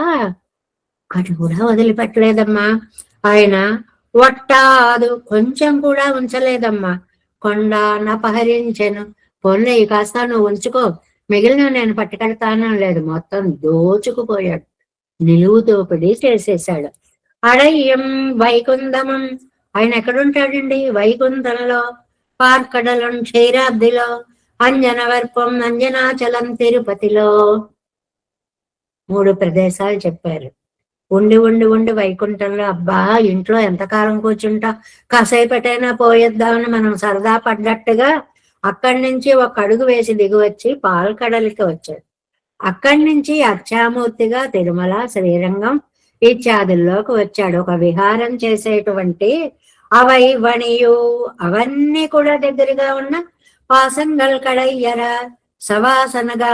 ఒకటి కూడా వదిలిపెట్టలేదమ్మా ఆయన. ఒట్టాదు కొంచెం కూడా ఉంచలేదమ్మా. కొండానపహరించెను. పొన్నే కాస్త నువ్వు ఉంచుకో, మిగిలిన నేను పట్టుకెడతాను లేదు, మొత్తం దోచుకుపోయాడు, నిలువు దోపిడీ చేసేసాడు. అడయ్యం వైకుందమం. ఆయన ఎక్కడుంటాడండి? వైకుంఠంలో, పార్కడలం క్షీరాబ్దిలో, అంజనవర్పం అంజనాచలం తిరుపతిలో. 3 ప్రదేశాలు చెప్పారు. ఉండి వైకుంఠంలో, అబ్బా ఇంట్లో ఎంతకాలం కూర్చుంటా, కాసేపటైనా పోయేద్దామని మనం సరదా పడ్డట్టుగా అక్కడి నుంచి ఒక అడుగు వేసి దిగివచ్చి పాల్కడలికి వచ్చాడు. అక్కడి నుంచి అర్చామూర్తిగా తిరుమల, శ్రీరంగం ఇత్యాదుల్లోకి వచ్చాడు. ఒక విహారం చేసేటువంటి అవైవణియు అవన్నీ కూడా దగ్గరగా ఉన్న పాసంగల్ కడయ్యర సవాసనగా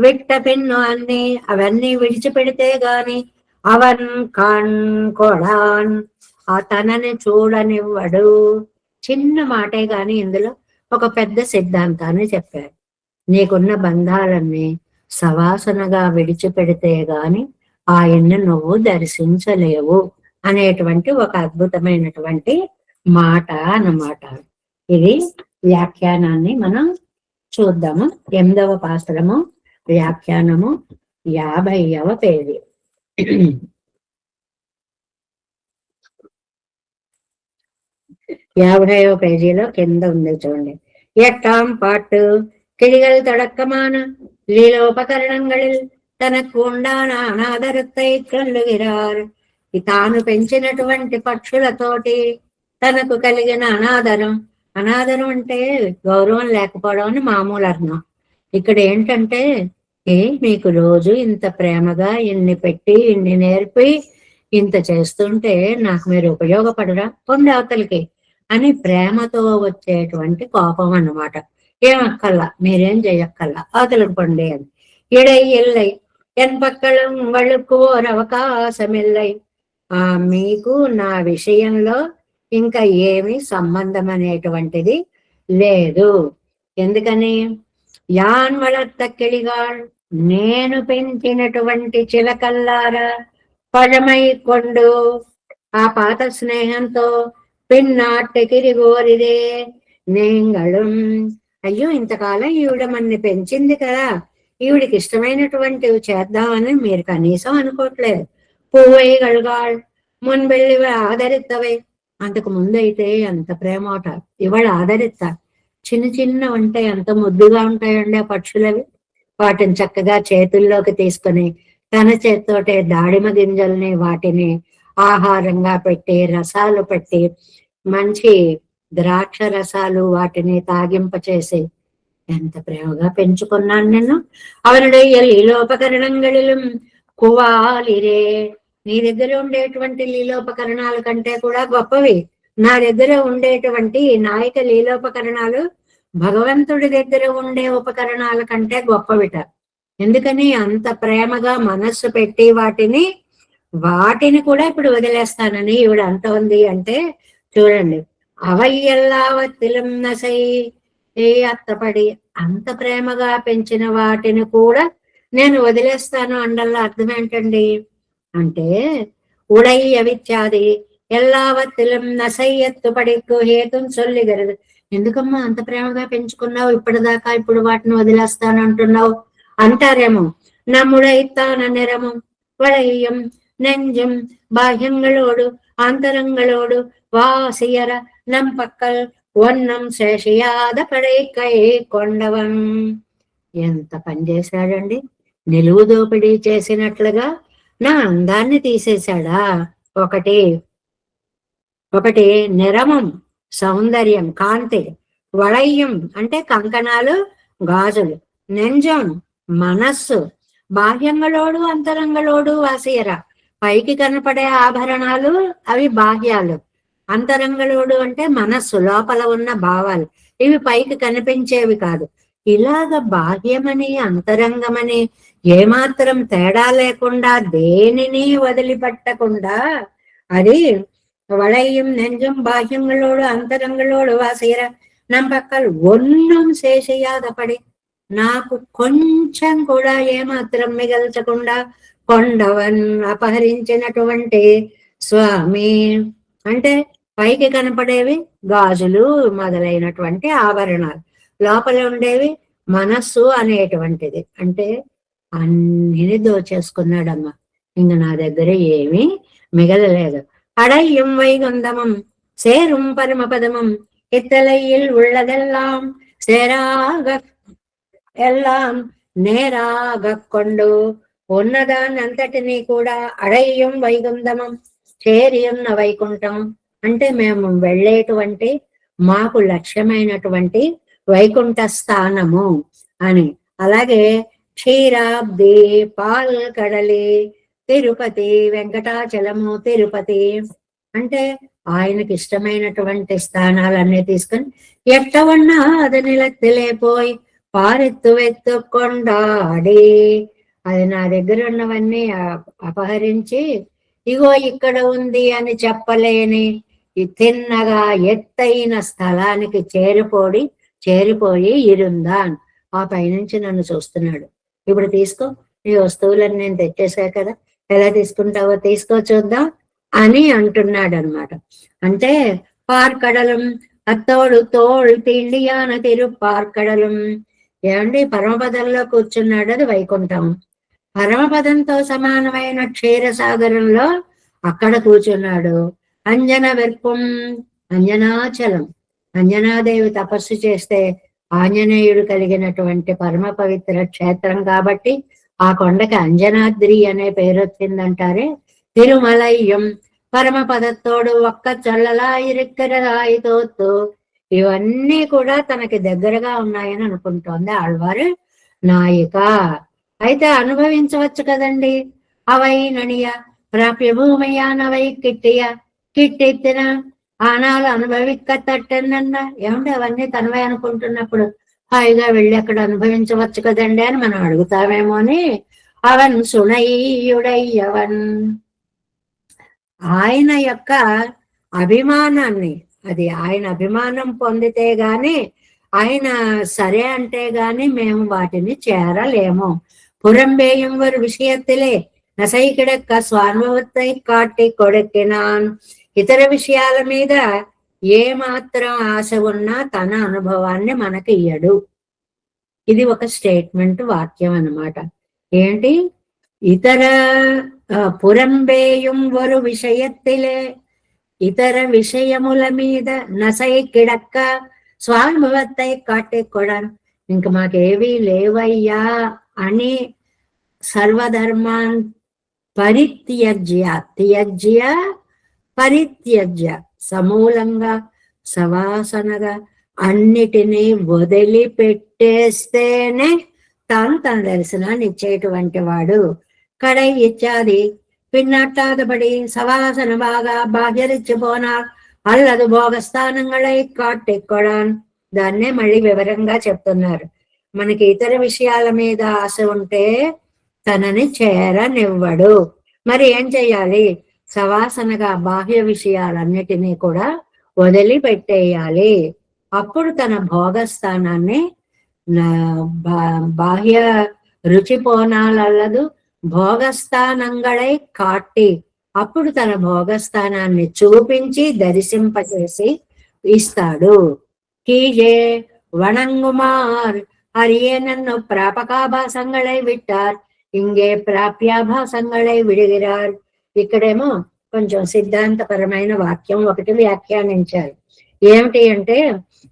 విట్ట పెన్ను అన్ని అవన్నీ విడిచిపెడితే గాని అవన్ కాన్ కొడాన్ ఆ తనని చూడనివ్వడు. చిన్న మాటే గాని ఇందులో ఒక పెద్ద సిద్ధాంతాన్ని చెప్పారు. నీకున్న బంధాలన్నీ సవాసనగా విడిచిపెడితే గాని ఆయన్ని నువ్వు దర్శించలేవు అనేటువంటి ఒక అద్భుతమైనటువంటి మాట అన్నమాట. ఇది వ్యాఖ్యానాన్ని మనం చూద్దాము. 8వ పాసురము వ్యాఖ్యానము 50వ పేజీ. 50వ పేజీలో కింద ఉంది చూడండి. ఎట్టాం పాటు கிளிகள் தடக்கமான లీలోపకరణங்களில் తనకు ఉండాన అనాదరత్తై కళ్ళుగిరారు. తాను పెంచినటువంటి పక్షులతోటి తనకు కలిగిన అనాదరం, అనాదరం అంటే గౌరవం లేకపోవడం అని మామూలు అర్థం. ఇక్కడ ఏంటంటే మీకు రోజు ఇంత ప్రేమగా ఇన్ని పెట్టి ఇన్ని నేర్పి ఇంత చేస్తుంటే నాకు మీరు ఉపయోగపడరా, పొండి అవతలికి అని ప్రేమతో వచ్చేటువంటి కోపం అన్నమాట. ఏమక్కల్లా, మీరేం చేయక్కల్లా, అవతలకు పండి అని. ఇడై ఎల్లై ఎన్ పక్కలం వళ్ళకు ఓర్ అవకాశం ఎల్లై. మీకు నా విషయంలో ఇంకా ఏమి సంబంధం అనేటువంటిది లేదు. ఎందుకని యాన్ వళర్త కిళిగాళ్, నేను పెంచినటువంటి చిలకల్లారా పഴమై కొండు ఆ పాత స్నేహంతో పిన్నాట్టెకిరిగోరిదే నేంగళం. అయ్యో ఇంతకాలం ఈవిడ మన్ని పెంచింది కదా, ఈవిడికి ఇష్టమైనటువంటివి చేద్దామని మీరు కనీసం అనుకోవట్లేదు. పువ్వై గళగాళ్ మున్బెళ్ళి ఆదరిత్తవై. అంతకు ముందు అయితే అంత ప్రేమట, ఇవాళ ఆదరిస్తా. చిన్న చిన్న ఉంటాయి, అంత ముద్దుగా ఉంటాయండి ఆ పక్షులవి. వాటిని చక్కగా చేతుల్లోకి తీసుకొని తన చేత్తోటే దాడిమ గింజల్ని వాటిని ఆహారంగా పెట్టి రసాలు పెట్టి మంచి ద్రాక్ష రసాలు వాటిని తాగింపచేసి ఎంత ప్రేమగా పెంచుకున్నాను నేను. అవనుடைய లీలోపకరణங்களிலும் కువాలిరే. నీ దగ్గర ఉండేటువంటి లీలోపకరణాల కంటే కూడా గొప్పవి నా దగ్గర ఉండేటువంటి నాయక లీలోపకరణాలు భగవంతుడి దగ్గర ఉండే ఉపకరణాల కంటే గొప్పవిట. ఎందుకని అంత ప్రేమగా మనస్సు పెట్టి వాటిని కూడా ఇప్పుడు వదిలేస్తానని ఈవిడ అంత ఉంది అంటే చూడండి. అవయ్యల్లావత్తిలం నసై అత్తపడి అంత ప్రేమగా పెంచిన వాటిని కూడా నేను వదిలేస్తాను అండల్లా అర్థం ఏంటండి అంటే ఉడయ్య విచ్చాది ఎల్లావత్తిలం నసై ఎత్తుపడికు హేతుం సొల్లిగరదు. ఎందుకమ్మా అంత ప్రేమగా పెంచుకున్నావు ఇప్పటిదాకా, ఇప్పుడు వాటిని వదిలేస్తాను అంటున్నావు అంటారేమో. നമ്മുടൈത്താന നിറമും വളയും നെഞ്ചും ബാഹ്യങ്ങളോട് ആന്തരങ്ങളോട് വാസിയറ നം పక్కల్ వన్నం శేషయాద పడైకై కొండవం. ఎంత పని చేశాడండి, నిలువు దోపిడీ చేసినట్లుగా నా అందాన్ని తీసేశాడా. ఒకటి నిరమం సౌందర్యం కాంతి, వళయ్యం అంటే కంకణాలు గాజులు, నెంజం మనస్సు, బాహ్యంగలోడు అంతరంగలోడు వాసియర పైకి కనపడే ఆభరణాలు అవి బాహ్యాలు, అంతరంగలోడు అంటే మనస్సు లోపల ఉన్న భావాలు, ఇవి పైకి కనిపించేవి కాదు. ఇలాగ బాహ్యమని అంతరంగమని ఏమాత్రం తేడా లేకుండా దేనిని వదిలిపెట్టకుండా అది వళయ్యం నెంజం బాహ్యంగలోడు అంతరంగలోడు వాసియర నమ్ పక్కలు ఒన్నం శేషయాదపడి నాకు కొంచెం కూడా ఏమాత్రం మిగల్చకుండా కొండవన్ అపహరించినటువంటి స్వామి. అంటే పైకి కనపడేవి గాజులు మొదలైనటువంటి ఆభరణాలు, లోపల ఉండేవి మనస్సు అనేటువంటిది. అంటే అన్నిని దోచేసుకున్నాడమ్మా, ఇంక నా దగ్గర ఏమీ మిగలలేదు. అడయ్యం వైగుందమం సేరుం పరమపదమం ఇత్తలయ్యిల్ ఉళ్ళదెల్లాం సేరాగ ఎల్లాం నేరాగ కొండు. ఉన్నదాన్నంతటినీ కూడా అడయ్యం వైగుందమం చేరి ఉన్న వైకుంఠం అంటే మేము వెళ్ళేటువంటి మాకు లక్ష్యమైనటువంటి వైకుంఠ స్థానము అని. అలాగే క్షీరాబ్ది పాల్ కడలి తిరుపతి వెంకటాచలము తిరుపతి అంటే ఆయనకి ఇష్టమైనటువంటి స్థానాలన్నీ తీసుకొని ఎట్టవన్నా అది నిలెత్తిలేపోయి పారెత్తు వెత్తుకొండాడి. అది నా దగ్గర ఉన్నవన్నీ అపహరించి ఇగో ఇక్కడ ఉంది అని చెప్పలేని తిన్నగా ఎత్తైన స్థలానికి చేరిపోయి ఇరుందాన్ ఆ పైనుంచి నన్ను చూస్తున్నాడు. ఇప్పుడు తీసుకో, ఈ వస్తువులను నేను తెచ్చేసా కదా, ఎలా తీసుకుంటావో తీసుకో చూద్దాం అని అంటున్నాడు అనమాట. అంటే పార్కడలం అత్తోడు తోడు తిండియాన తిరు పార్కడలం. ఏమండి పరమపదంలో కూర్చున్నాడు, అది వైకుంఠం. పరమపదంతో సమానమైన క్షీరసాగరంలో అక్కడ కూర్చున్నాడు. అంజన వెర్పం అంజనాచలం, అంజనాదేవి తపస్సు చేస్తే ఆంజనేయుడు కలిగినటువంటి పరమ పవిత్ర క్షేత్రం కాబట్టి ఆ కొండకి అంజనాద్రి అనే పేరు వచ్చిందంటారే. తిరుమలయ్యం పరమపదత్తోడు ఒక్క చల్లలా ఇరుక్కరలాయి తోత్తు, ఇవన్నీ కూడా తనకి దగ్గరగా ఉన్నాయని అనుకుంటోంది ఆళ్వారు నాయిక. అయితే అనుభవించవచ్చు కదండి. అవై నణియ ప్రాప్య భూమయ్యానవై కిట్టియ కిట్టెత్తిన ఆనాలు అనుభవిక్క తట్టెనన్న. ఏమంటే అవన్నీ తనవే అనుకుంటున్నప్పుడు హాయిగా వెళ్ళి అక్కడ అనుభవించవచ్చు కదండి అని మనం అడుగుతామేమో అని. అవన్ సునయ్యుడయ్యవన్, ఆయన యొక్క అభిమానాన్ని, అది ఆయన అభిమానం పొందితే గాని, ఆయన సరే అంటే గాని మేము వాటిని చేరలేము. పురంబేయం వారి విషయత్తిలే నసైకిడక్క స్వానుభవత్తై కాట్టి కొడెక్కినాన్. ఇతర విషయాల మీద ఏ మాత్రం ఆశ ఉన్నా తన అనుభవాన్ని మనకి ఇయ్యడు. ఇది ఒక స్టేట్మెంట్ వాక్యం అన్నమాట. ఏంటి? ఇతర పురంబేయం వరు విషయత్తిలే, ఇతర విషయముల మీద నసై కిడక్క స్వానుభవత్తై కాట్టి కొడన్. ఇంక మాకేవీ లేవయ్యా అని సర్వధర్మాన్ పరిత్యజ్య, త్యజ్య పరిత్యజ్య, సమూలంగా సవాసనగా అన్నిటినీ వదిలిపెట్టేస్తేనే తాను తన దర్శనాన్ని ఇచ్చేటువంటి వాడు. కడై ఇత్యాది పిన్నట్టాదపడి సవాసన బాగా బాహ్యరిచ్చి పోనార్ అల్లదు భోగస్థానంగళై కాట్టెక్కడాన్. దాన్నే మళ్ళీ వివరంగా చెప్తున్నారు. మనకి ఇతర విషయాల మీద ఆశ ఉంటే తనని చేరనివ్వడు. మరి ఏం చెయ్యాలి? సవాసనగా బాహ్య విషయాలన్నిటినీ కూడా వదిలిపెట్టేయాలి. అప్పుడు తన భోగస్థానాన్ని బాహ్య రుచిపోనాలల్లదు భోగస్థానంగళై కాట్టి, అప్పుడు తన భోగస్థానాన్ని చూపించి దర్శింపచేసి ఇస్తాడు. కీజే వణంగుమార్ హరియే నన్ను ప్రాపకాభాసంగళై విట్టార్ ఇంగే ప్రాప్యాభాసంగళై విడిగిరార్. ఇక్కడేమో కొంచెం సిద్ధాంతపరమైన వాక్యం ఒకటి వ్యాఖ్యానించారు. ఏమిటి అంటే,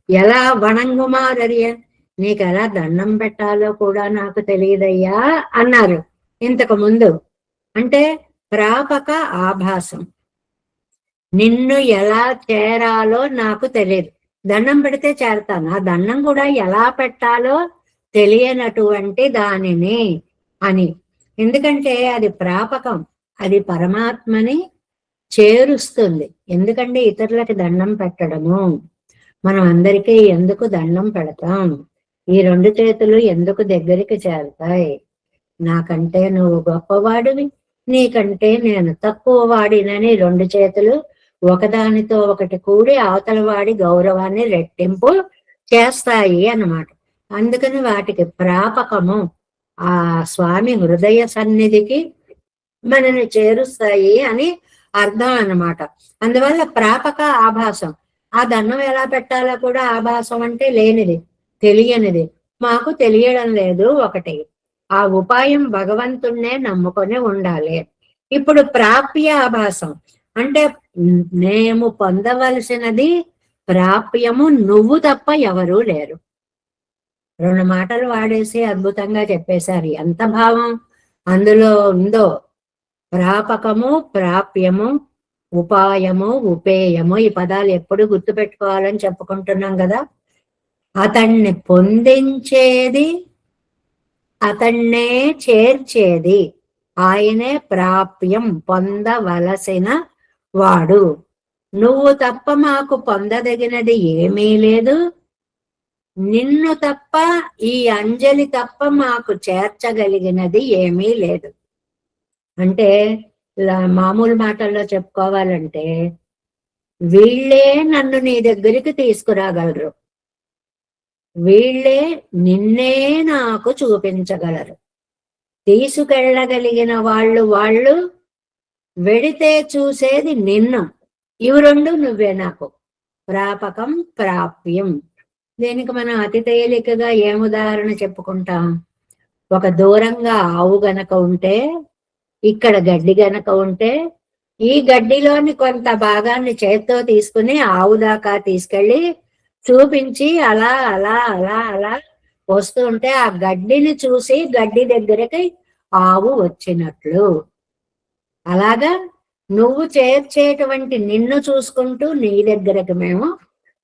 ఎలా వణంగుమార్ హరియన్, నీకు ఎలా దండం పెట్టాలో కూడా నాకు తెలియదయ్యా అన్నారు ఇంతకు ముందు. అంటే ప్రాపక ఆభాసం, నిన్ను ఎలా చేరాలో నాకు తెలియదు. దండం పెడితే చేరతాను, ఆ దండం కూడా ఎలా పెట్టాలో తెలియనటువంటి దానిని అని. ఎందుకంటే అది ప్రాపకం, అది పరమాత్మని చేరుస్తుంది. ఎందుకంటే ఇతరులకి దండం పెట్టడము, మనం అందరికీ ఎందుకు దండం పెడతాం? ఈ రెండు చేతులు ఎందుకు దగ్గరికి చేరుతాయి? నాకంటే నువ్వు గొప్పవాడివి, నీకంటే నేను తక్కువ వాడినని రెండు చేతులు ఒకదానితో ఒకటి కూడి అవతల వాడి గౌరవాన్ని రెట్టింపు చేస్తాయి అన్నమాట. అందుకని వాటికి ప్రాపకము, ఆ స్వామి హృదయ సన్నిధికి మనని చేరుస్తాయి అని అర్థం అన్నమాట. అందువల్ల ప్రాపక ఆభాసం. ఆ దండం ఎలా పెట్టాలో కూడా ఆభాసం అంటే లేనిది, తెలియనిది, మాకు తెలియడం లేదు ఒకటి. ఆ ఉపాయం భగవంతుణ్ణే నమ్ముకొని ఉండాలి. ఇప్పుడు ప్రాప్య ఆభాసం అంటే మేము పొందవలసినది ప్రాప్యము, నువ్వు తప్ప ఎవరూ లేరు. రెండు మాటలు వాడేసి అద్భుతంగా చెప్పేశారు. ఎంత భావం అందులో ఉందో. ప్రాపకము, ప్రాప్యము, ఉపాయము, ఉపేయము, ఈ పదాలు ఎప్పుడు గుర్తుపెట్టుకోవాలని చెప్పుకుంటున్నాం కదా. అతన్ని పొందించేది, అతన్నే చేర్చేది, ఆయనే ప్రాప్యం, పొందవలసిన వాడు. నువ్వు తప్ప మాకు పొందదగినది ఏమీ లేదు, నిన్ను తప్ప, ఈ అంజలి తప్ప మాకు చేర్చగలిగినది ఏమీ లేదు. అంటే మామూలు మాటల్లో చెప్పుకోవాలంటే, వీళ్ళే నన్ను నీ దగ్గరికి తీసుకురాగలరు, వీళ్ళే నిన్నే నాకు చూపించగలరు. తీసుకెళ్ళగలిగిన వాళ్ళు వెడితే చూసేది నిన్ను. ఇవి రెండు నువ్వే నాకు. ప్రాపకం, ప్రాప్యం. దీనికి మనం అతి తేలికగా ఏం ఉదాహరణ చెప్పుకుంటాం? ఒక దూరంగా ఆవు గనక ఉంటే, ఇక్కడ గడ్డి గనక ఉంటే, ఈ గడ్డిలోని కొంత భాగాన్ని చేత్తో తీసుకుని ఆవు దాకా తీసుకెళ్ళి చూపించి అలా అలా అలా అలా వస్తూ ఉంటే ఆ గడ్డిని చూసి గడ్డి దగ్గరికి ఆవు వచ్చినట్లు, అలాగా నువ్వు చేర్చేటువంటి నిన్ను చూసుకుంటూ నీ దగ్గరకు మేము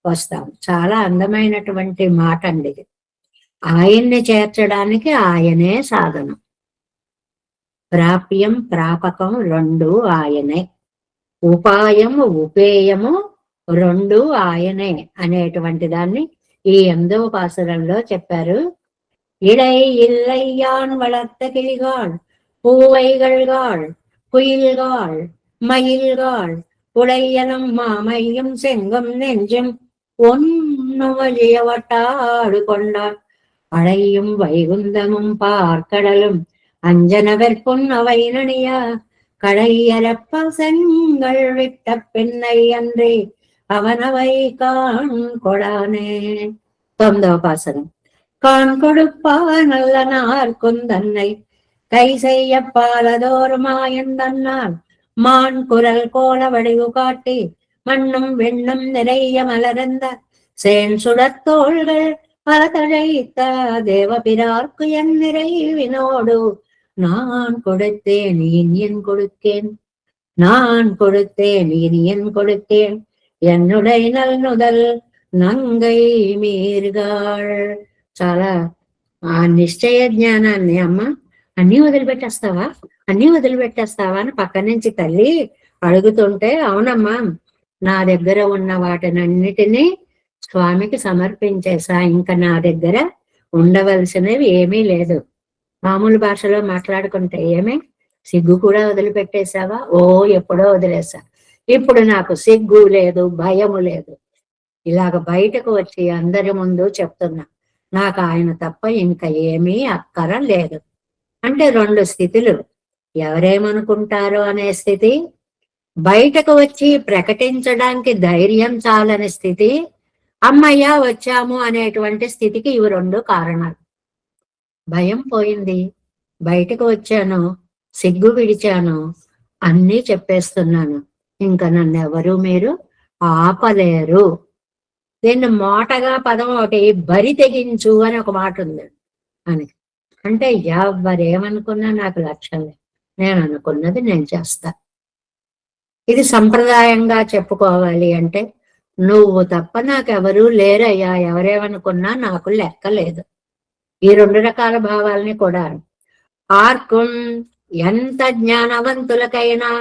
వస్తాం. చాలా అందమైనటువంటి మాట అండి ఇది. ఆయన్ని చేర్చడానికి ఆయనే సాధనం. ప్రాప్యం ప్రాపకం రెండు ఆయనే, ఉపాయము ఉపేయము రెండు ఆయనే అనేటువంటి దాన్ని ఈ 8వ పాసురంలో చెప్పారు. இலை இல்லை யான் வளர்த்த கிளிகாள் பூவைகள்காள் குயில்காள் மயில்காள் உடையனம் மாமையும் செங்கம் நெஞ்சும் ஒன்னுவழிய வட்டாடு கொண்டாள் அழையும் வைகுந்தமும் பார்க்கடலும் அஞ்சனவர் பொன்னவை நனியா கழையரப்ப செங்கள் விட்ட பெண்ணை அன்றே அவனவை காண் கொடானே. 9వ பாசனம். கான் கொடுப்பா நல்ல நார் குந்தன்னை கை செய்ய பாலதோர் மாயந்தன்னால் மான் குரல் கோல வடிவு காட்டி மண்ணும் வெண்ணும் நிறைய மலர்ந்த சேன் சுடத்தோள்கள் பல தழைத்த தேவபிரார்க்கு என் நிறைவினோடு நான் கொடுத்தேன் நீன் என் கொடுத்தேன், நான் கொடுத்தேன் நீன் என் கொடுத்தேன், என்னுடைய నల్నుదల్ నంగై మీరుగాள். చాలా ఆ నిశ్చయ జ్ఞానాన్ని, అమ్మ అన్ని వదిలిపెట్టేస్తావా, అన్ని వదిలిపెట్టేస్తావా అని పక్క నుంచి తల్లి అడుగుతుంటే, అవునమ్మా నా దగ్గర ఉన్న వాటినన్నిటినీ స్వామికి సమర్పించేసా, ఇంకా నా దగ్గర ఉండవలసినవి ఏమీ లేదు. మామూలు భాషలో మాట్లాడుకుంటే ఏమే సిగ్గు కూడా వదిలిపెట్టేశావా? ఓ ఎప్పుడో వదిలేసా, ఇప్పుడు నాకు సిగ్గు లేదు, భయము లేదు. ఇలాగ బయటకు వచ్చి అందరి ముందు చెప్తున్నా, నాకు ఆయన తప్ప ఇంకా ఏమీ అక్కర లేదు. అంటే 2 స్థితులు, ఎవరేమనుకుంటారో అనే స్థితి, బయటకు వచ్చి ప్రకటించడానికి ధైర్యం చాలని స్థితి, అమ్మయ్య వచ్చాము అనేటువంటి స్థితికి ఇవి 2 కారణాలు. భయం పోయింది, బయటకు వచ్చాను, సిగ్గు విడిచాను, అన్నీ చెప్పేస్తున్నాను, ఇంకా నన్ను ఎవరు మీరు ఆపలేరు. దీన్ని మోటగా పదం ఒకటి, బరి తెగించు అని ఒక మాట ఉంది అని. అంటే ఎవరేమనుకున్నా నాకు లక్ష్యం లేదు, నేను అనుకున్నది నేను చేస్తా. ఇది సంప్రదాయంగా చెప్పుకోవాలి అంటే, నువ్వు తప్ప నాకెవరూ లేరయ్యా, ఎవరేమనుకున్నా నాకు లెక్క లేదు. ఈ 2 రకాల భావాల్ని కూడా. ఆర్కుం ఎంత జ్ఞానవంతులకైనా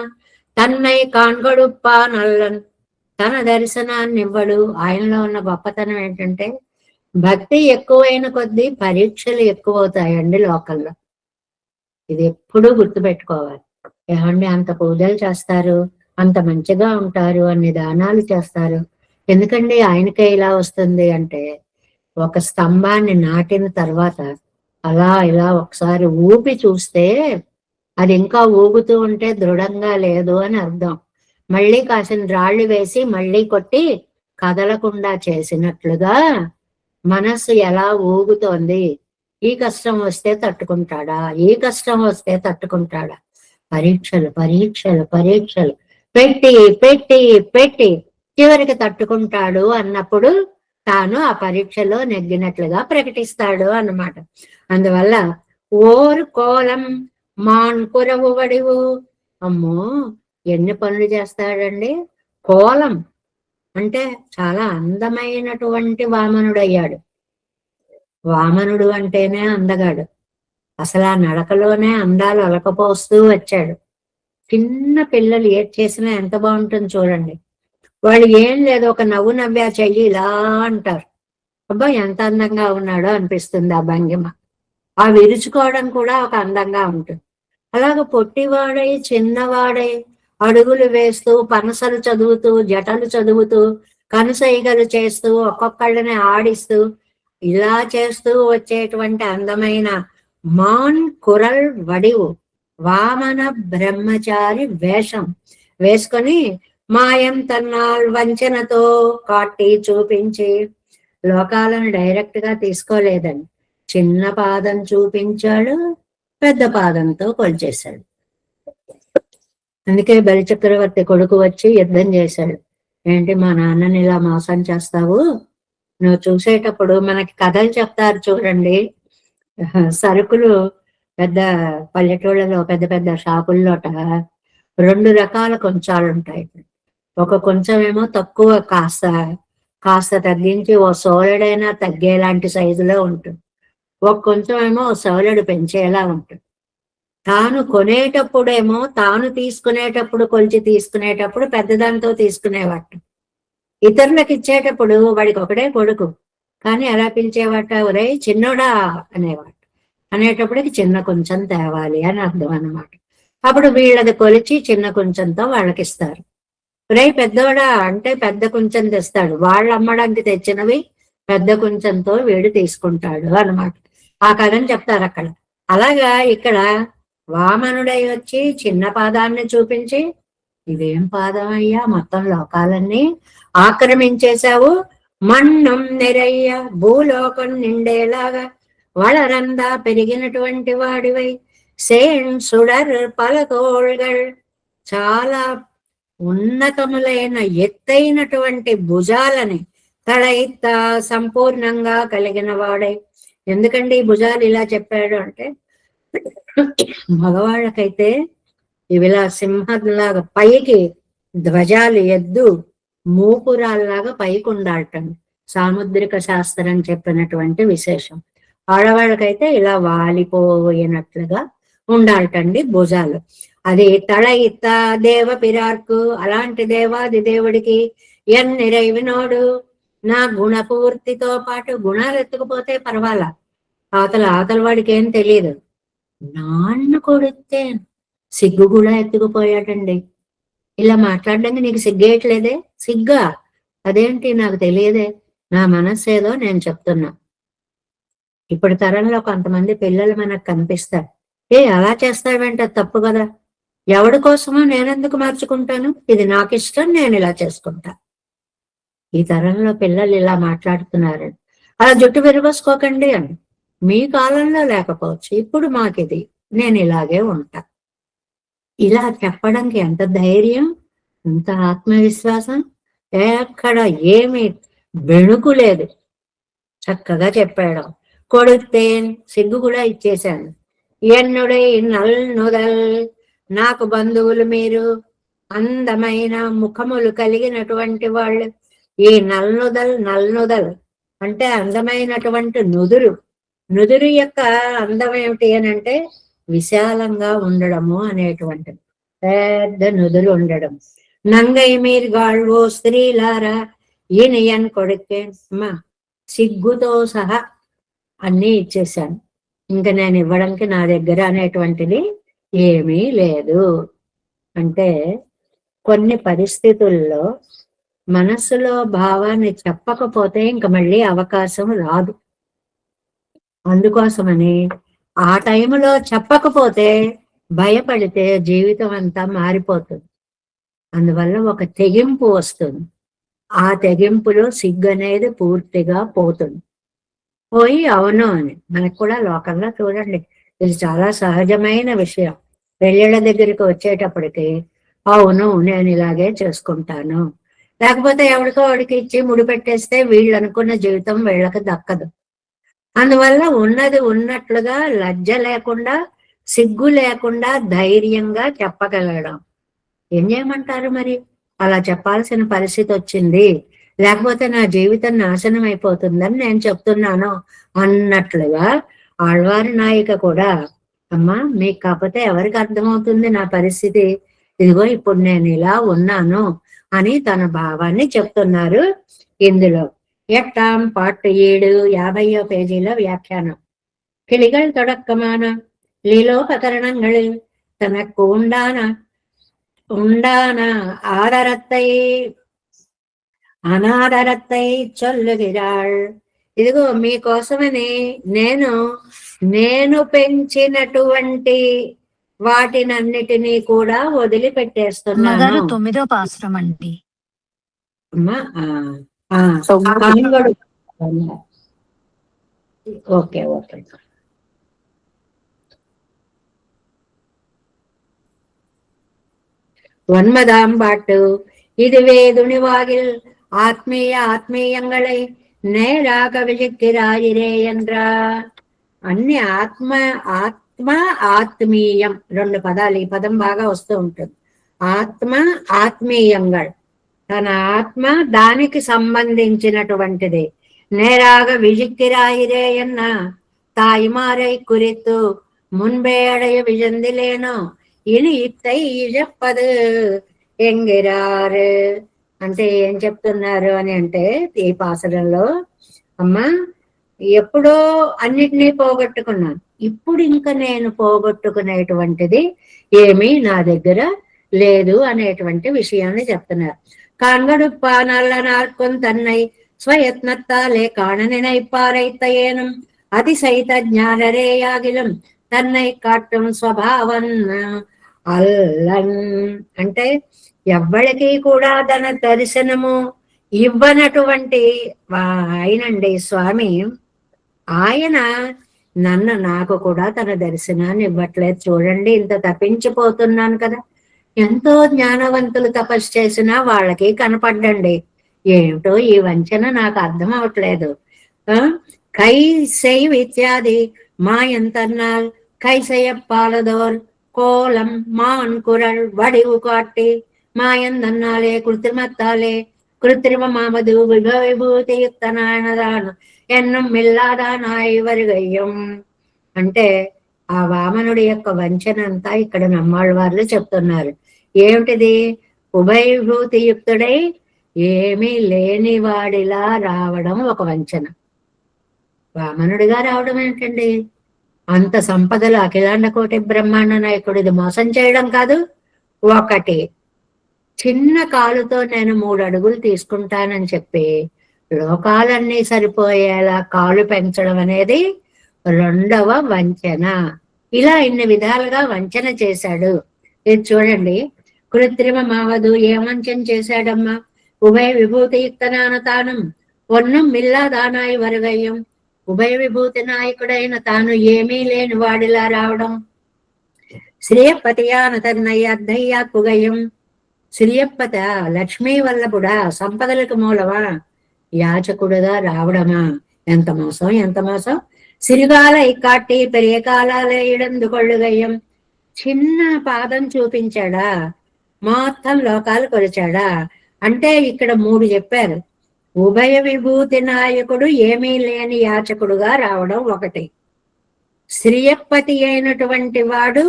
తన్నై కాన్గొడుప్పా నల్లన్, తన దర్శనాన్ని ఇవ్వడు. ఆయనలో ఉన్న గొప్పతనం ఏంటంటే, భక్తి ఎక్కువైన కొద్దీ పరీక్షలు ఎక్కువ అవుతాయండి లోకల్లో. ఇది ఎప్పుడూ గుర్తుపెట్టుకోవాలి. ఏమండి అంత పూజలు చేస్తారు, అంత మంచిగా ఉంటారు, అన్ని దానాలు చేస్తారు, ఎందుకండి ఆయనకే ఇలా వస్తుంది అంటే, ఒక స్తంభాన్ని నాటిన తర్వాత అలా ఇలా ఒకసారి ఊపి చూస్తే అది ఇంకా ఊగుతూ ఉంటే దృఢంగా లేదు అని అర్థం. మళ్ళీ కాసిన రాళ్ళు వేసి మళ్ళీ కొట్టి కదలకుండా చేసినట్లుగా మనస్సు ఎలా ఊగుతోంది. ఈ కష్టం వస్తే తట్టుకుంటాడా, ఈ కష్టం వస్తే తట్టుకుంటాడా, పరీక్షలు పరీక్షలు పరీక్షలు పెట్టి పెట్టి పెట్టి చివరికి తట్టుకుంటాడు అన్నప్పుడు తాను ఆ పరీక్షలో నెగ్గినట్లుగా ప్రకటిస్తాడు అన్నమాట. అందువల్ల ఓరు కోలం మాన్ కురవు వడివు, అమ్మో ఎన్ని పనులు చేస్తాడండి. కోలం అంటే చాలా అందమైనటువంటి వామనుడు అయ్యాడు. వామనుడు అంటేనే అందగాడు, అసలు ఆ నడకలోనే అందాలు అలకపోస్తూ వచ్చాడు. చిన్న పిల్లలు ఏది చేసినా ఎంత బాగుంటుంది చూడండి. వాళ్ళు ఏం లేదు, ఒక నవ్వు నవ్వా చెయ్యి ఇలా అంటారు, అబ్బా ఎంత అందంగా ఉన్నాడో అనిపిస్తుంది ఆ భంగిమ. ఆ విరుచుకోవడం కూడా ఒక అందంగా ఉంటుంది. అలాగ పొట్టివాడై చిన్నవాడై అడుగులు వేస్తూ పనసలు చదువుతూ జటలు చదువుతూ కనుసైగలు చేస్తూ ఒక్కొక్కళ్ళని ఆడిస్తూ ఇలా చేస్తూ వచ్చేటువంటి అందమైన మాన్ కురల్ వడివు వామన బ్రహ్మచారి వేషం వేసుకొని మాయం తన్నాల్ వంచనతో కాట్టి చూపించి, లోకాలను డైరెక్ట్ గా తీసుకోలేదని చిన్న పాదం చూపించాడు, పెద్ద పాదంతో కొలిచేశాడు. అందుకే బలిచక్రవర్తి కొడుకు వచ్చి యుద్ధం చేశాడు. ఏంటి మా నాన్నని ఇలా మోసం చేస్తావు, నువ్వు చూసేటప్పుడు మనకి కథలు చెప్తారు చూడండి. సరుకులు పెద్ద పల్లెటూళ్ళలో పెద్ద పెద్ద షాపుల్లోట 2 రకాల కొంచాలు ఉంటాయి. ఒక కొంచెం ఏమో తక్కువ కాస్త కాస్త తగ్గించి ఓ సోలెడైనా తగ్గేలాంటి సైజులో ఉంటుంది. ఒక కొంచెం ఏమో సోలెడు పెంచేలా ఉంటుంది. తాను కొనేటప్పుడేమో తాను తీసుకునేటప్పుడు కొలిచి తీసుకునేటప్పుడు పెద్దదాంతో తీసుకునేవాట. ఇతరులకు ఇచ్చేటప్పుడు వాడికి ఒకడే కొడుకు, కానీ ఎలా పిలిచేవాట, ఒరే చిన్నోడా అనేవాట. అనేటప్పటికి చిన్న కొంచెం తేవాలి అని అర్థం అన్నమాట. అప్పుడు వీళ్ళది కొలిచి చిన్న కొంచెంతో వాళ్ళకి ఇస్తారు. ఒరే పెద్దోడా అంటే పెద్ద కొంచెం తెస్తాడు. వాళ్ళు అమ్మడానికి తెచ్చినవి పెద్ద కొంచెంతో వీడు తీసుకుంటాడు అన్నమాట. ఆ కథని చెప్తారు అక్కడ. అలాగా ఇక్కడ వామనుడై వచ్చి చిన్న పాదాన్ని చూపించి, ఇదేం పాదం అయ్యా, మొత్తం లోకాలన్నీ ఆక్రమించేశావు, మన్నం నిరయ్య భూలోకం నిండేలాగా వళరందా పెరిగినటువంటి వాడివై సేన్ సుడర్ పలతోళ్గల్, చాలా ఉన్నతములైన ఎత్తైనటువంటి భుజాలని తడయిత్త సంపూర్ణంగా కలిగిన వాడై. ఎందుకండి ఈ భుజాలు ఇలా చెప్పాడు అంటే, మగవాళ్ళకైతే ఇవిలా సింహంలాగా పైకి ధ్వజాలు ఎద్దు మూపురాల్లాగా పైకి ఉండాలటండి. సాముద్రిక శాస్త్రం చెప్పినటువంటి విశేషం. ఆడవాళ్ళకైతే ఇలా వాలిపోయినట్లుగా ఉండాలటండి భుజాలు. అది తళ ఇత్త దేవ పిరార్కు, అలాంటి దేవాది దేవుడికి ఎన్నిరైవినోడు నా గుణపూర్తితో పాటు గుణాలు ఎత్తుకుపోతే పర్వాలా, అవతల వాడికి ఏం తెలియదు. నాన్న కొడితే సిగ్గు కూడా ఎత్తుకుపోయాడండి. ఇలా మాట్లాడడానికి నీకు సిగ్గేయట్లేదే? సిగ్గా? అదేంటి నాకు తెలియదే, నా మనస్సు ఏదో నేను చెప్తున్నా. ఇప్పుడు తరంలో కొంతమంది పిల్లలు మనకు కనిపిస్తారు. అలా చేస్తావేంట, తప్పు కదా. ఎవడి కోసమో నేనెందుకు మార్చుకుంటాను, ఇది నాకు ఇష్టం, నేను ఇలా చేసుకుంటా. ఈ తరంలో పిల్లలు ఇలా మాట్లాడుతున్నారు. అలా జుట్టు విరగోసుకోకండి అని. మీ కాలంలో లేకపోవచ్చు, ఇప్పుడు మాకిది, నేను ఇలాగే ఉంటా. ఇలా చెప్పడానికి ఎంత ధైర్యం, ఎంత ఆత్మవిశ్వాసం, ఎక్కడ ఏమి బెణుకు లేదు. చక్కగా చెప్పాడు. కొడుతేన్ సిగ్గు కూడా ఇచ్చేశాను. ఎన్నుడై నల్నుదల్, నాకు బంధువులు మీరు, అందమైన ముఖములు కలిగినటువంటి వాళ్ళు. ఈ నల్నుదల్ అంటే అందమైనటువంటి నుదురు. నుదురు యొక్క అందం ఏమిటి అని అంటే విశాలంగా ఉండడము అనేటువంటిది. పెద్ద నుదురు ఉండడం. నంగై మీరు గాళ్ళో స్త్రీలారా ఈయన కొడుకే అమ్మా, సిగ్గుతో సహా అన్నీ ఇచ్చేసాను, ఇంకా నేను ఇవ్వడానికి నా దగ్గర అనేటువంటిది ఏమీ లేదు. అంటే కొన్ని పరిస్థితుల్లో మనస్సులో భావాన్ని చెప్పకపోతే ఇంక మళ్ళీ అవకాశం రాదు. అందుకోసమని ఆ టైంలో చెప్పకపోతే భయపడితే జీవితం అంతా మారిపోతుంది. అందువల్ల ఒక తెగింపు వస్తుంది. ఆ తెగింపులో సిగ్గు అనేది పూర్తిగా పోతుంది. పోయి అవును అని మనకు కూడా లోకంలో చూడండి, ఇది చాలా సహజమైన విషయం. పెళ్ళిళ్ళ దగ్గరికి వచ్చేటప్పటికి అవును నేను ఇలాగే చేసుకుంటాను, లేకపోతే ఎవరికో వాడికి ఇచ్చి ముడిపెట్టేస్తే వీళ్ళు అనుకున్న జీవితం వీళ్ళకి దక్కదు. అందువల్ల ఉన్నది ఉన్నట్లుగా లజ్జ లేకుండా సిగ్గు లేకుండా ధైర్యంగా చెప్పగలగడం. ఏం చేయమంటారు మరి, అలా చెప్పాల్సిన పరిస్థితి వచ్చింది, లేకపోతే నా జీవితం నాశనం అయిపోతుందని నేను చెప్తున్నాను అన్నట్లుగా ఆళ్వారి నాయిక కూడా, అమ్మా మీకు కాకపోతే ఎవరికి అర్థమవుతుంది నా పరిస్థితి, ఇదిగో ఇప్పుడు నేను ఇలా ఉన్నాను అని తన భావాన్ని చెప్తున్నారు ఇందులో. 8 పార్ట్ 7 50వ పేజీలో వ్యాఖ్యానం. கிளிகள் தொடக்கமான லீலோபகரணங்களில் தனக்கு உண்டான అనాదరத்தை చొల్లుగిరాళ్. ఇదిగో మీకోసమని నేను పెంచినటువంటి వాటినన్నిటినీ కూడా వదిలిపెట్టేస్తున్నాను. 9వ పాశ్రం అండి. అమ్మా ఓకే ఓకే. ஒன்பதாம் பாட்டு. இதுவே துணிவாகில் ஆத்மீயங்களை నేరాక విజిక్కిరాయిరేయన్రా. అన్ని ఆత్మ ఆత్మ ఆత్మీయం 2 పదాలు. ఈ పదం బాగా వస్తూ ఉంటుంది. ఆత్మ ఆత్మీయంగా, తన ఆత్మ దానికి సంబంధించినటువంటిది. నేరాగ విజిక్కిరాయిరేయన్న తాయిమారై కురిత్తు మున్బే అడయ విజందిలేనో ఇని ఇత్తై చెప్పదు ఎంగిరారు. అంటే ఏం చెప్తున్నారు అని అంటే, ఈ పాసరంలో అమ్మా ఎప్పుడో అన్నిటినీ పోగొట్టుకున్నాను, ఇప్పుడు ఇంకా నేను పోగొట్టుకునేటువంటిది ఏమీ నా దగ్గర లేదు అనేటువంటి విషయాన్ని చెప్తున్నారు. కాన్గడుప్ప నల్ల నార్కొన్ తన్నై స్వయత్నత్తాలే కాణ నిனைப்பாరైతయేనం అతిశయిత జ్ఞానరేయాగిలం తన్నై కాట్టం స్వభావన్ అల్లన్. అంటే ఎవ్వడికి కూడా తన దర్శనము ఇవ్వనటువంటి ఆయనండి స్వామి. ఆయన నాకు కూడా తన దర్శనాన్ని ఇవ్వట్లేదు. చూడండి, ఇంత తప్పించిపోతున్నాను కదా. ఎంతో జ్ఞానవంతులు తపస్సు చేసినా వాళ్ళకి కనపడ్డండి. ఏమిటో ఈ వంచన నాకు అర్థం అవట్లేదు. కైసై ఇత్యాది మాయంతన్నాల్ కైసయ్యప్పాలదోర్ కోలం మాన్ కురల్ వడివు కాట్టి మాయందన్నాలే కృత్రిమత్తాలే కృత్రిమ మామదు విభూతియుక్తనాయనదాన ఎన్నం మిల్లాదానాయ వరిగయ్యం. అంటే ఆ వామనుడి యొక్క వంచన అంతా ఇక్కడ నమ్మాళ్ళవార్లు చెప్తున్నారు. ఏమిటిది? ఉభయభూతియుక్తుడై ఏమీ లేని వాడిలా రావడం ఒక వంచన. వామనుడిగా రావడం ఏంటండి? అంత సంపదలు అఖిలాండ కోటి బ్రహ్మాండ నాయకుడిది మోసం చేయడం కాదు. ఒకటి చిన్న కాలుతో నేను 3 అడుగులు తీసుకుంటానని చెప్పి లోకాలన్నీ సరిపోయేలా కాలు పెంచడం అనేది 2వ వంచన. ఇలా ఇన్ని విధాలుగా వంచన చేశాడు. ఇది చూడండి, కృత్రిమ మావదు ఏం వంచన చేశాడమ్మా? ఉభయ విభూతియుక్తనాన తానం ఒన్నం మిల్లా దానాయి వరగయ్యం. ఉభయ విభూతి నాయకుడైన తాను ఏమీ లేని వాడిలా రావడం. శ్రీయపతియాన తన్నయ్య అద్దయ్య కుగయం. శ్రీయప్పత లక్ష్మీ వల్లభుడా, సంపదలకు మూలమా, యాచకుడుగా రావడమా? ఎంత మోసం, ఎంత మోసం! సిరిగాలై కాట్టి పెరియ కాలాలే ఇడందుకొళ్ళుగయ్యం. చిన్న పాదం చూపించాడా, మొత్తం లోకాలు కొలిచాడా? అంటే ఇక్కడ 3 చెప్పారు. ఉభయ విభూతి నాయకుడు ఏమీ లేని యాచకుడుగా రావడం ఒకటి. శ్రీయప్పతి అయినటువంటి వాడు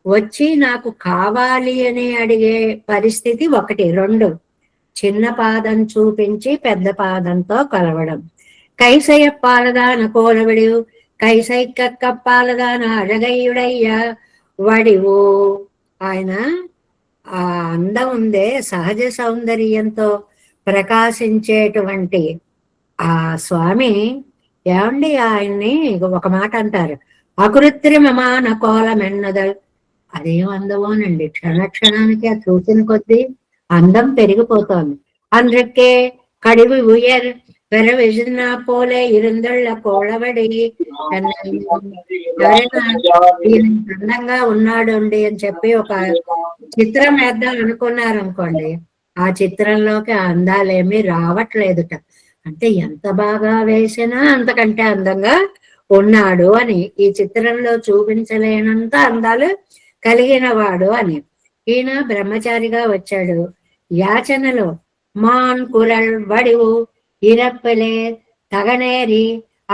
వచ్చి నాకు కావాలి అని అడిగే పరిస్థితి ఒకటి. 2 చిన్న పాదం చూపించి పెద్ద పాదంతో కలవడం. కైసయ్యప్పాలదాన కోలవిడు కైసైక్కప్పాలదాన అழగయ్యుడయ్యా వడివు. ఆయన ఆ అందం ఉందే, సహజ సౌందర్యంతో ప్రకాశించేటువంటి ఆ స్వామి. ఏమండి, ఆయన్ని ఒక మాట అంటారు, అకృత్రిమమాన కోలమెన్నదల్. అదేం అందమోనండి, క్షణానికి ఆ చూసిన కొద్దీ అందం పెరిగిపోతోంది. అందుకే కడివి ఉయర్ పెరవిజినా పోలే ఇరుందళ్ళ కోళబడి. ఎవరైనా అందంగా ఉన్నాడు అండి అని చెప్పి ఒక చిత్రం వేద్దాం అనుకున్నారనుకోండి, ఆ చిత్రంలోకి అందాలేమీ రావట్లేదుట. అంటే ఎంత బాగా వేసినా అంతకంటే అందంగా ఉన్నాడు అని, ఈ చిత్రంలో చూపించలేనంత అందాలు కలిగిన వాడు అని. ఈయన బ్రహ్మచారిగా వచ్చాడు. యాచనలో మాన్ కురల్ వడివు ఇరప్పలే తగనేరి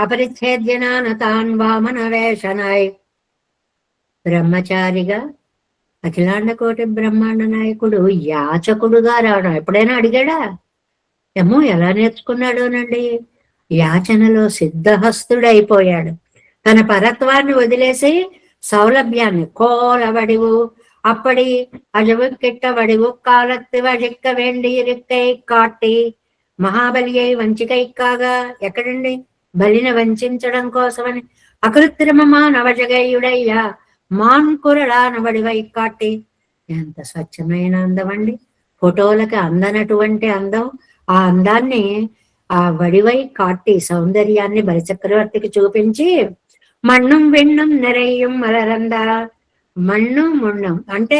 అపరిచ్ఛేద్యనాన తాన్ వామన వేషనాయ్. బ్రహ్మచారిగా అఖిలాండ కోటి బ్రహ్మాండ నాయకుడు యాచకుడుగా రావడం ఎప్పుడైనా అడిగాడా? ఏమో ఎలా నేర్చుకున్నాడోనండి. యాచనలో సిద్ధహస్తుడైపోయాడు. తన పరత్వాన్ని వదిలేసి సౌలభ్యాన్ని కోలవడివు அப்படி அஜவுக்கிட்ட வடிவு காலத்து வழிக்க வேண்டி இருக்கை காட்டி మహాబలియై వంచికైకాగ. ఎక్కడండి? బలిని వంచడం కోసమని అకృత్రిమమా నవజగయుడయ్యా మాన్కురడా నవడివై కాట్టి. ఎంత స్వచ్ఛమైన అందం అండి! ఫోటోలకి అందనటువంటి అందం. ఆ అందాన్ని ఆ వడివై కాట్టి, సౌందర్యాన్ని బలిచక్రవర్తికి చూపించి మన్నం విన్నం నెరయ్యం మలరంద. మన్ను మున్నం అంటే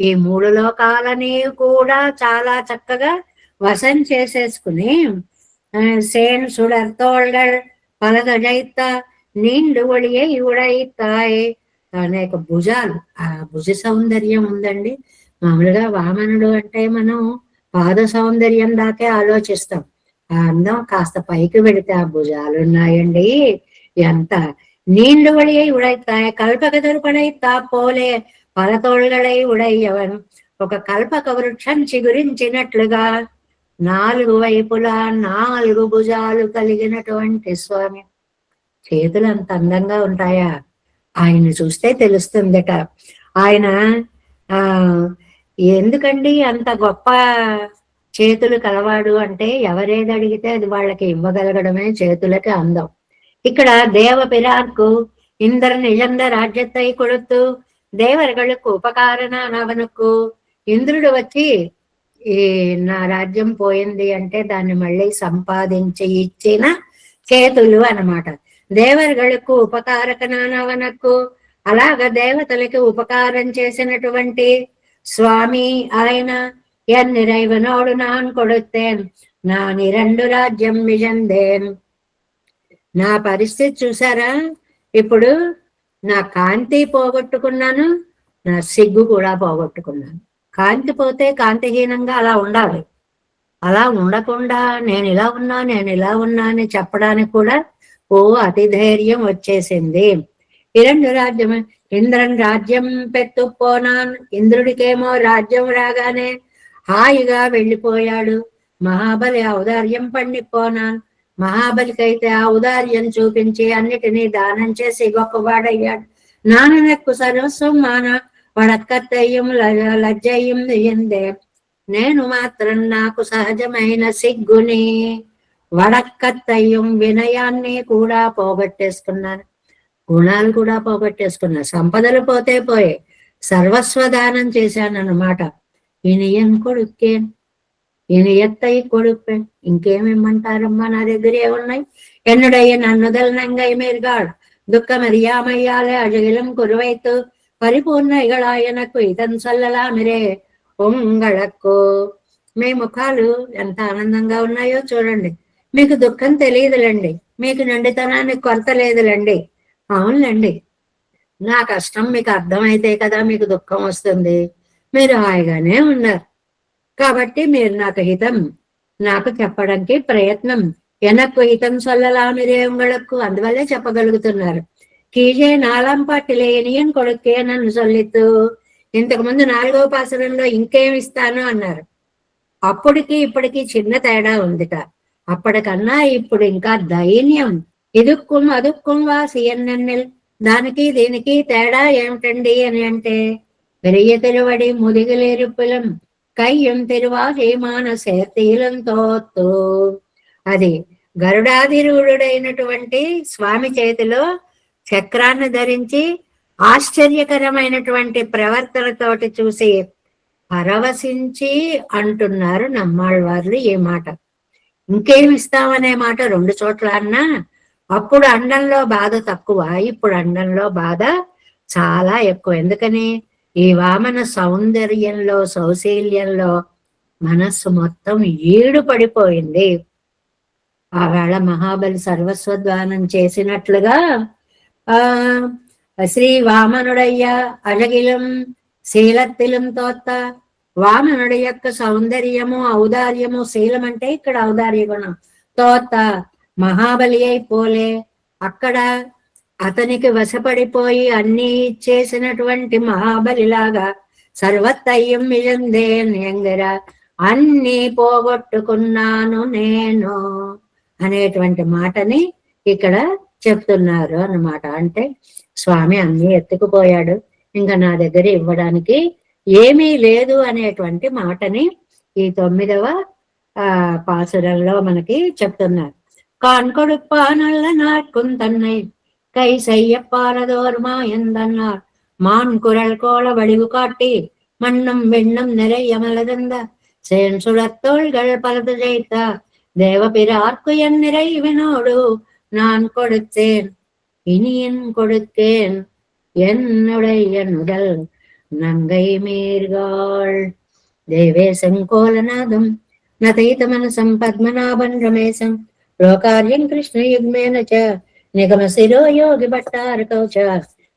ఈ 3 లోకాలని కూడా చాలా చక్కగా వశం చేసేసుకుని சேன் சுடர் தோள்கள் పలదజైత నిండు ఒడియే ఉడైతాయే. అనేక భుజాలు, ఆ భుజ సౌందర్యం ఉందండి. మామూలుగా వామనుడు అంటే మనం పాద సౌందర్యం దాకే ఆలోచిస్తాం. ఆ అందం కాస్త పైకి వెళితే ఆ భుజాలు ఉన్నాయండి. ఎంత నీళ్లు వడియై ఉడైతాయ కల్పకదురు పడైతా పోలే పలతోళ్ళై ఉడయ్యవన్. ఒక కల్పక వృక్షం చిగురించినట్లుగా 4 వైపులా 4 భుజాలు కలిగినటువంటి స్వామి. చేతులు అంత అందంగా ఉంటాయా? ఆయన్ని చూస్తే తెలుస్తుందట. ఆయన ఆ ఎందుకండి అంత గొప్ప చేతులు కలవాడు అంటే, ఎవరేది అడిగితే అది వాళ్ళకి ఇవ్వగలగడమే చేతులకి అందం. ఇక్కడ దేవ పిరార్కు ఇందర నిజంద రాజ్యத்தை కొడుతూ దేవர்களுக்கு ఉపకారణనవనుకు. ఇంద్రుడు వచ్చి ఈ నా రాజ్యం పోయింది అంటే దాన్ని మళ్ళీ సంపాదించి ఇచ్చిన చేతులు అన్నమాట. దేవர்களுக்கு ఉపకారకనవనకు, అలాగ దేవతలకి ఉపకారం చేసినటువంటి స్వామి ఆయన. ఎన్నిరైవనోడు నాన్ కొడుతేన్ నా నిరండు రాజ్యం మిజందేన్. నా పరిస్థితి చూసారా? ఇప్పుడు నా కాంతి పోగొట్టుకున్నాను, నా సిగ్గు కూడా పోగొట్టుకున్నాను. కాంతి పోతే కాంతిహీనంగా అలా ఉండాలి. అలా ఉండకుండా నేను ఇలా ఉన్నా అని చెప్పడానికి కూడా అతి ధైర్యం వచ్చేసింది. ఇరండు రాజ్యం ఇంద్రన్ రాజ్యం పెట్టుపోనాన్. ఇంద్రుడికేమో రాజ్యం రాగానే హాయిగా వెళ్ళిపోయాడు. మహాబలి ఔదార్యం పండిపోనాన్. మహాబలికైతే ఆ ఔదార్యం చూపించి అన్నిటినీ దానం చేసి గొప్పవాడయ్యాడు. నాననక్కు సర్వస్వం మాన వడక్కత్తయ్యం లజ్జయ్యం ఎందే. నేను మాత్రం నాకు సహజమైన సిగ్గుని వడక్కత్తయ్యం వినయాన్ని కూడా పోగొట్టేసుకున్నాను. గుణాలు కూడా పోగొట్టేసుకున్నా. సంపదలు పోతే పోయే, సర్వస్వదానం చేశానన్నమాట. ఇనియన్ కొడుకేన్ ఇనియత్తై కొడుపెన్. ఇంకేమిమ్మంటారమ్మా, నా దగ్గర ఏమున్నాయి? ఎన్నుడయ్య నన్నుదలనంగై మీరుగాడు దుఃఖమరియామయ్యాలే అజగిలం కురువైతు పరిపూర్ణ ఇగళాయనకు ఇతన్ సల్లలామిరే ఒంగళక్కు. మీ ముఖాలు ఎంత ఆనందంగా ఉన్నాయో చూడండి. మీకు దుఃఖం తెలియదులండి, మీకు నిండితనానికి కొరత లేదులండి. అవునులండి, నా కష్టం మీకు అర్థమైతే కదా మీకు దుఃఖం వస్తుంది. మీరు హాయిగానే ఉన్నారు కాబట్టి మీరు నాకు హితం నాకు చెప్పడానికి ప్రయత్నం ఎనక్కు హితం సొల్లలామిరేంగళక్కు అందువల్లే చెప్పగలుగుతున్నారు. కీజే నాలం పాటిలే ఎనియన్ కొడుకే నన్ను సొల్లిత్తు. ఇంతకు ముందు 4వ పాసరంలో ఇంకేమిస్తాను అన్నారు. అప్పటికి ఇప్పటికి చిన్న తేడా ఉందిట. అప్పటికన్నా ఇప్పుడు ఇంకా దైన్యం. ఇదుక్కుం అదుక్కుం వాసియన్నెల్. దానికి దీనికి తేడా ఏమిటండి అని అంటే, పెరియ తిరువడి ముదిగలేరుపులం కయ్యం తిరువాసేమాన సేతీలంతో. అది గరుడాధిరూఢుడైనటువంటి స్వామి చేతిలో చక్రాన్ని ధరించి ఆశ్చర్యకరమైనటువంటి ప్రవర్తనతోటి చూసి పరవశించి అంటున్నారు నమ్మాళ్ళవార్లు ఈ మాట. ఇంకేమిస్తామనే మాట 2 చోట్ల అన్నా. అప్పుడు అండంలో బాధ తక్కువ, ఇప్పుడు అండంలో బాధ చాలా ఎక్కువ. ఎందుకని? ఈ వామన సౌందర్యంలో సౌశీల్యంలో మనస్సు మొత్తం ఈడు పడిపోయింది. ఆవేళ మహాబలి సర్వస్వద్వానం చేసినట్లుగా శ్రీ వామనుడయ్య అజగిలం శీలత్తిలం తోత్త. వామనుడి యొక్క సౌందర్యము ఔదార్యము, శీలం అంటే ఇక్కడ ఔదార్య గుణం, తోత్త మహాబలి అయిపోలే. అక్కడ అతనికి వశపడిపోయి అన్ని చేసినటువంటి మహాబలిలాగా సర్వత్తయ్యం మిజందేర అన్ని పోగొట్టుకున్నాను నేను అనేటువంటి మాటని ఇక్కడ చెప్తున్నారు అన్నమాట. అంటే స్వామి అన్ని ఎత్తుకుపోయాడు, ఇంకా నా దగ్గర ఇవ్వడానికి ఏమీ లేదు అనేటువంటి మాటని ఈ 9వ పాసురంలో మనకి చెప్తున్నారు. కాన్కొడుపానల్ల నాట్కుం తన్నై கை செய்யப்பாரதோர்மா எந்தன்னார் மான் குரல் கோல வடிவு காட்டி மண்ணும் வெண்ணும் நிறையமலதந்த சேன் சுழத்தோள்கள் பலது ஜெயித்தா தேவபிரார்க்கு என் நிறைவினோடு நான் கொடுத்தேன் இனி என் கொடுத்தேன் என்னுடைய நுதல் நங்கை மீர்காள். தேவே செங்கோலநாதம் నతైతమనసం పద్మనాభం రమేశం లోకార్యం కృష్ణయుగ్మేన చ నిగమ శిరో యోగి భట్టారకౌ చ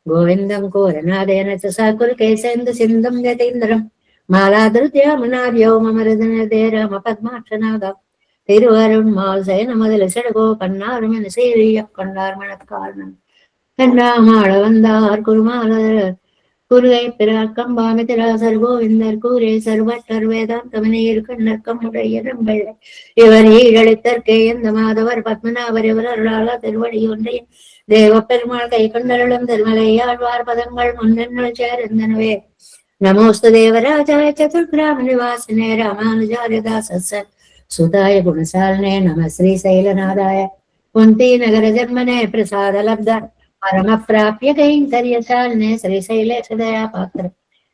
గోవిందం కోరనాదేన చ సకుల్ కేశేందు సింధం యతీంద్రం మాలాధృత్యమునార్యో మమ హృదయదే రామ పద్మాక్షనాద తిరువరుణ్మాల్ సైన మొదలు సెడగో కన్నారుమన సీరియ కొండార్మణ కారణం కన్నామాళ వందార్ కురుమాలర్ குருவை பிறார் கம்பாமி திராசர் கோவிந்தர் கூரே சர்வட்டர் வேதாந்தமனையில் கண்ணர் கம்முடைய நம்பள்ளை இவர் ஈழத்தற்கே எந்த மாதவர் பத்மநாபர் இவர் அருளாள திருவடி ஒன்றை தேவ பெருமாள் கை கொண்டருளும் திருமலையாழ்வார் பதங்கள் முன்னென்னுள் சேர்ந்தனவே நமோஸ்து தேவராஜாய சதுர்கிராம நிவாசினே ராமானுஜாரியதாச சுதாய குணசாலனே நம ஸ்ரீ சைலநாதாய குந்தி நகர ஜன்மனே பிரசாத லப்த परम प्राप्य कैंकर्यशालिने श्रीशैलेश दया पात्र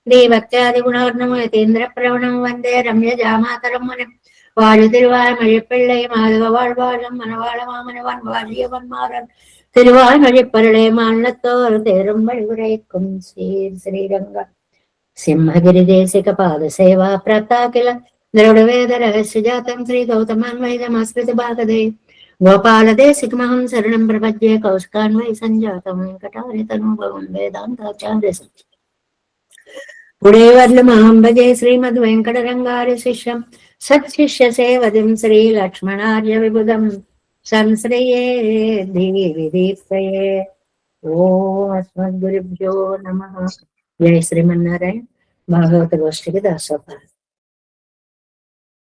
दीभक्त्यादि गुणार्णम यतीन्द्र प्रवणम वंदे रम्य जामातरम मुनिम वायुतिरुवायमழிப்பிள்ளை மாதவ வாழ்வாழம் மனவாள மாமனவன் வாழியவன் மாறன் திருவாய்மழிப்பருளை மாநிலத்தோர் தேரும் வழிவுரைக்கும் ஸ்ரீரங்க सिंहगिरि देशिक पाद सेवा प्रताकिल द्रविड़ वेद रहस्य जातम श्री गौतमान्वयमस्कृत भागदे गोपाल देशिकमहं शरणं प्रपद्ये कौशिकान्वय संजातं वेंकटारितनुभवं वेदान्ताचार्य पुडेवर्लमहं भजे श्रीमद्वेंकटरंगार्य शिष्यं सत्शिष्य सेवदिं श्रीलक्ष्मणार्य विबुधं संश्रये दीप्तये ओम अस्मद्गुरुभ्यो नमः। जय श्रीमन्नारायण। भागवत गोष्ठी के दासोपहार।